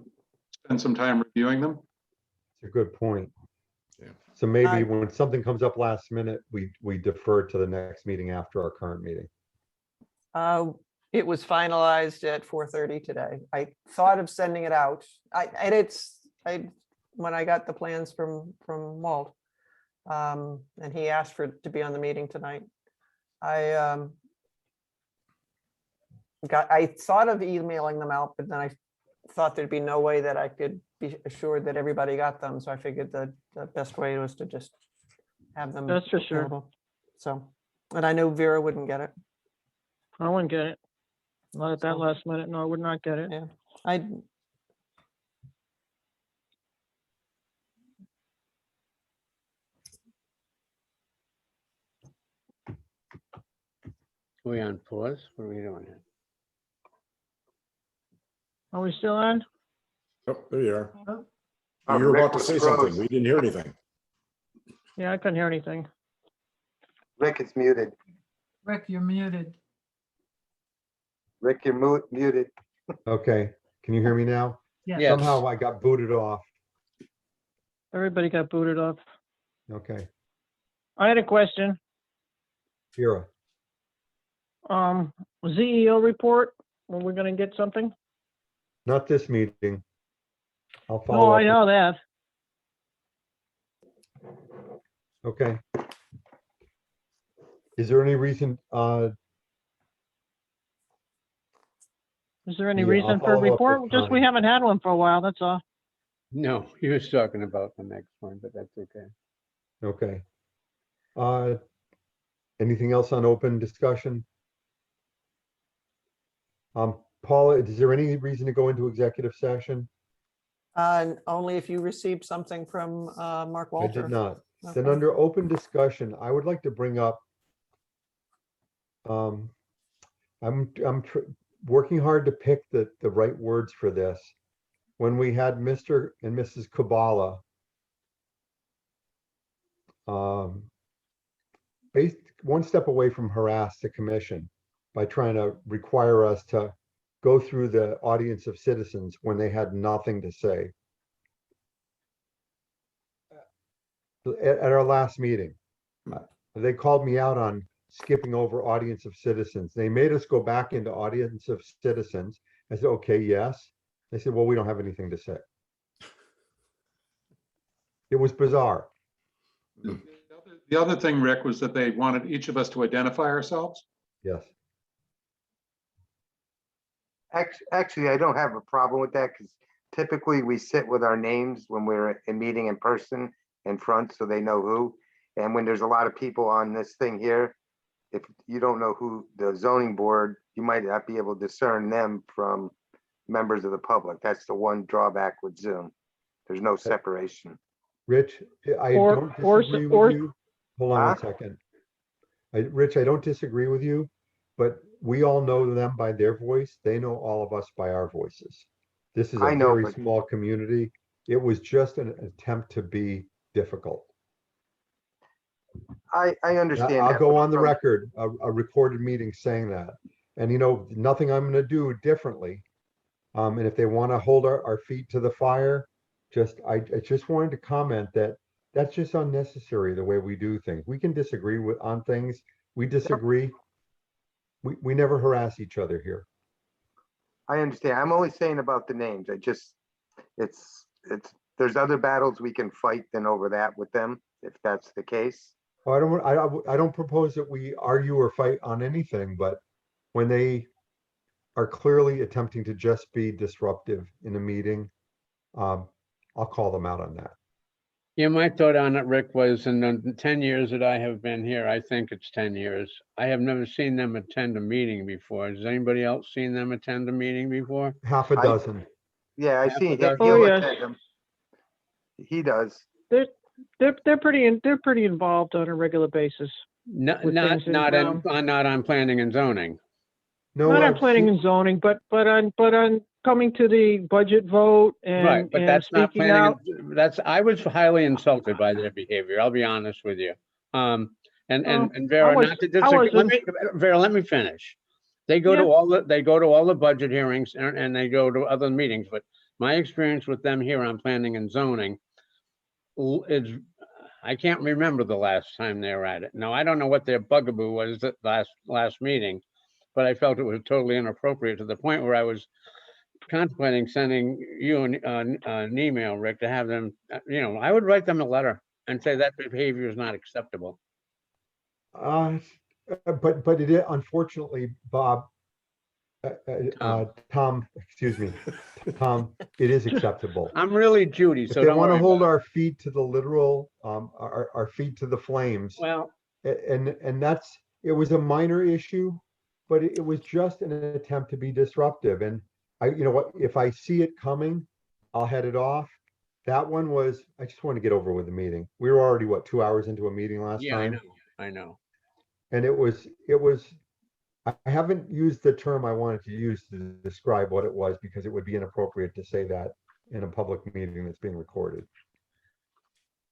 spend some time reviewing them. It's a good point. Yeah. So maybe I- when something comes up last minute, we defer to the next meeting after our current meeting. It was finalized at 4:30 today. I thought of sending it out. When I got the plans from Walt, and he asked to be on the meeting tonight. I thought of emailing them out, but then I thought there'd be no way that I could be assured that everybody got them. So I figured the best way was to just have them. That's for sure. available. So, and I know Vera wouldn't get it. I wouldn't get it. Not at that So- last minute. No, I would not get it. Yeah. I, We on pause? What are we doing here? Are we still on? Oh, there you are. Oh, You were Rick about to was say froze. something. We didn't hear anything. Yeah, I couldn't hear anything. Rick is muted. Rick, you're muted. Rick, you're muted. Okay, can you hear me now? Yes. Yes. Somehow I got booted off. Everybody got booted off. Okay, I had a question. Vera, ZEO report, when we're gonna get something? not this meeting. I'll Oh, follow I up. know that. Okay. Is there any reason, Is there any Yeah, I'll reason for a follow up with report? Just we Connie. haven't had one for a while, that's all. No, he was talking about the next one, but that's okay. okay. Anything else on open discussion? Paula, is there any reason to go into executive session? only if you received something from Mark I Walter. did not. Then Okay. under open discussion, I would like to bring up, I'm working hard to pick the right words for this. When we had Mr. and Mrs. Kabala, based one step away from harass the commission by trying to require us to go through the audience of citizens when they had nothing to say. At our last meeting, they called me out on skipping over audience of citizens. They made us go back into audience of citizens. I said, okay, yes. They said, well, we don't have anything to say. It was bizarre. The other thing, Rick, was that they wanted each of us to identify ourselves. Yes. Actually, I don't have a problem with that because typically we sit with our names when we're in meeting in person in front, so they know who. And when there's a lot of people on this thing here, if you don't know who the zoning board, you might not be able to discern them from members of the public. That's the one drawback with Zoom. There's no separation. Rich, I Or- don't or- disagree or- with you. Hold on one Huh? second. Rich, I don't disagree with you, but we all know them by their voice. They know all of us by our voices. This is I a know, very but- small community. It was just an attempt to be difficult. I understand I'll that, go but on the from- record, a recorded meeting saying that. And you know, nothing I'm gonna do differently. And if they want to hold our feet to the fire, I just wanted to comment that that's just unnecessary, the way we do things. We can disagree on things. We disagree. We never harass each other here. I understand. I'm only saying about the names. There's other battles we can fight than over that with them, if that's the case. I don't propose that we argue or fight on anything, but when they are clearly attempting to just be disruptive in a meeting, I'll call them out on that. Yeah, my thought on it, Rick, was in the 10 years that I have been here, I think it's 10 years, I have never seen them attend a meeting before. Has anybody else seen them attend a meeting before? Half a I- dozen. Yeah, I Half see. a dozen. Oh, He'll yes. attend them. He does. They're pretty involved on a regular basis. Not, With not, things in not town. on, not on planning and zoning. No, Not on I've planning seen- and zoning, but on coming to the budget vote Right, and, but and that's not speaking planning, out. that's, I was highly insulted by their behavior, I'll be honest with you. And Vera, was- not to I disagree, wasn't. Vera, let me finish. They go to Yeah. all the budget hearings and they go to other meetings, but my experience with them here on planning and zoning is, I can't remember the last time they were at it. Now, I don't know what their bugaboo was at last meeting, but I felt it was totally inappropriate to the point where I was contemplating sending you an email, Rick, to have them, I would write them a letter and say that behavior is not acceptable. But it is, unfortunately, Bob, Tom, excuse me, Tom, it is acceptable. I'm really Judy, If so they don't want to worry hold about it. our feet to the literal, our feet to the flames, Well, and that's, it was a minor issue, but it was just an attempt to be disruptive. And you know what, if I see it coming, I'll head it off. That one was, I just want to get over with the meeting. We were already, what, 2 hours into a meeting last yeah, I time? know, I know. And it was, I haven't used the term I wanted to use to describe what it was because it would be inappropriate to say that in a public meeting that's being recorded.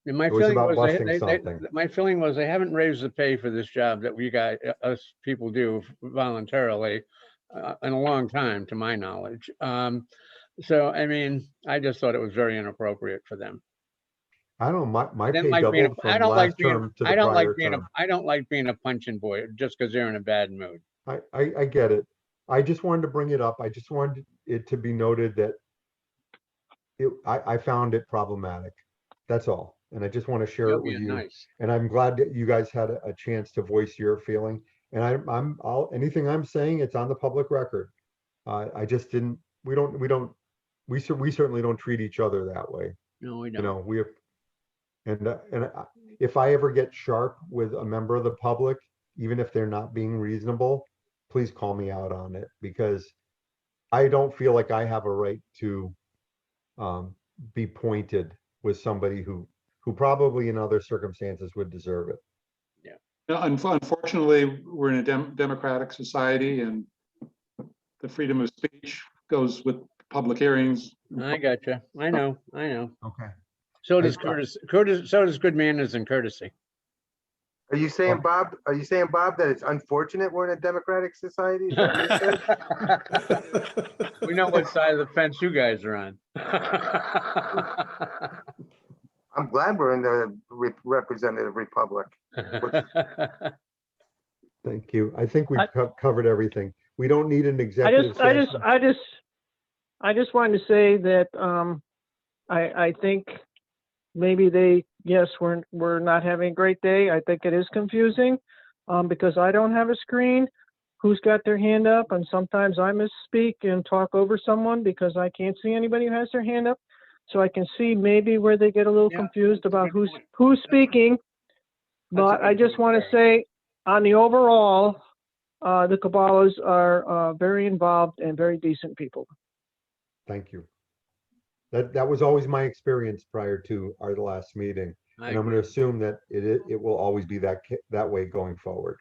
And my It was feeling about was, busting something. my feeling was they haven't raised the pay for this job that we guys, us people do voluntarily in a long time, to my knowledge. So, I mean, I just thought it was very inappropriate for them. I don't know, my I pay didn't like being, doubled I from don't like last being, term to I the don't like prior being, term. I don't like being a punching boy just because they're in a bad mood. I get it. I just wanted to bring it up. I just wanted it to be noted that I found it problematic. That's all. And I just want to share You're it with being you. nice. And I'm glad that you guys had a chance to voice your feeling. And anything I'm saying, it's on the public record. I just didn't, we certainly don't treat each other that way. No, we You don't. know, if I ever get sharp with a member of the public, even if they're not being reasonable, please call me out on it because I don't feel like I have a right to be pointed with somebody who probably in other circumstances would deserve it. No, unfortunately, we're in a democratic society and the freedom of speech goes with public hearings. I gotcha. I know. Okay. So does I- so does good manners and courtesy. Are you saying, Bob, that it's unfortunate we're in a democratic society? Is that what you said? We know what side of the fence you guys are on. I'm glad we're in the representative republic. Thank you. I think we've I- covered everything. We don't need an I executive just session. wanted to say that, I think maybe we're not having a great day. I think it is confusing, because I don't have a screen. Who's got their hand up? And sometimes I misspeak and talk over someone because I can't see anybody who has their hand up. So I can see maybe where they get a little Yeah, confused that's a about good who's point. speaking. That's a But I good just point, want to Barry. say, on the overall, the Caballos are very involved and very decent people. Thank you. That was always my experience prior to our last meeting. I And I'm agree. going to assume that it will always be that way going forward.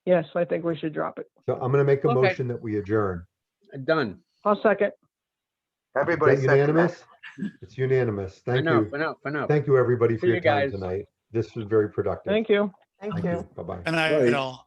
Yes, I think we should drop it. So I'm going to make a Okay. motion that we adjourn. Done. I'll second. Is Everybody that second that. unanimous? It's unanimous. Thank you. For now. Thank you, everybody, for See your you time guys. tonight. This was very productive. Thank you. Thank you. Bye-bye. And I, Right. you know,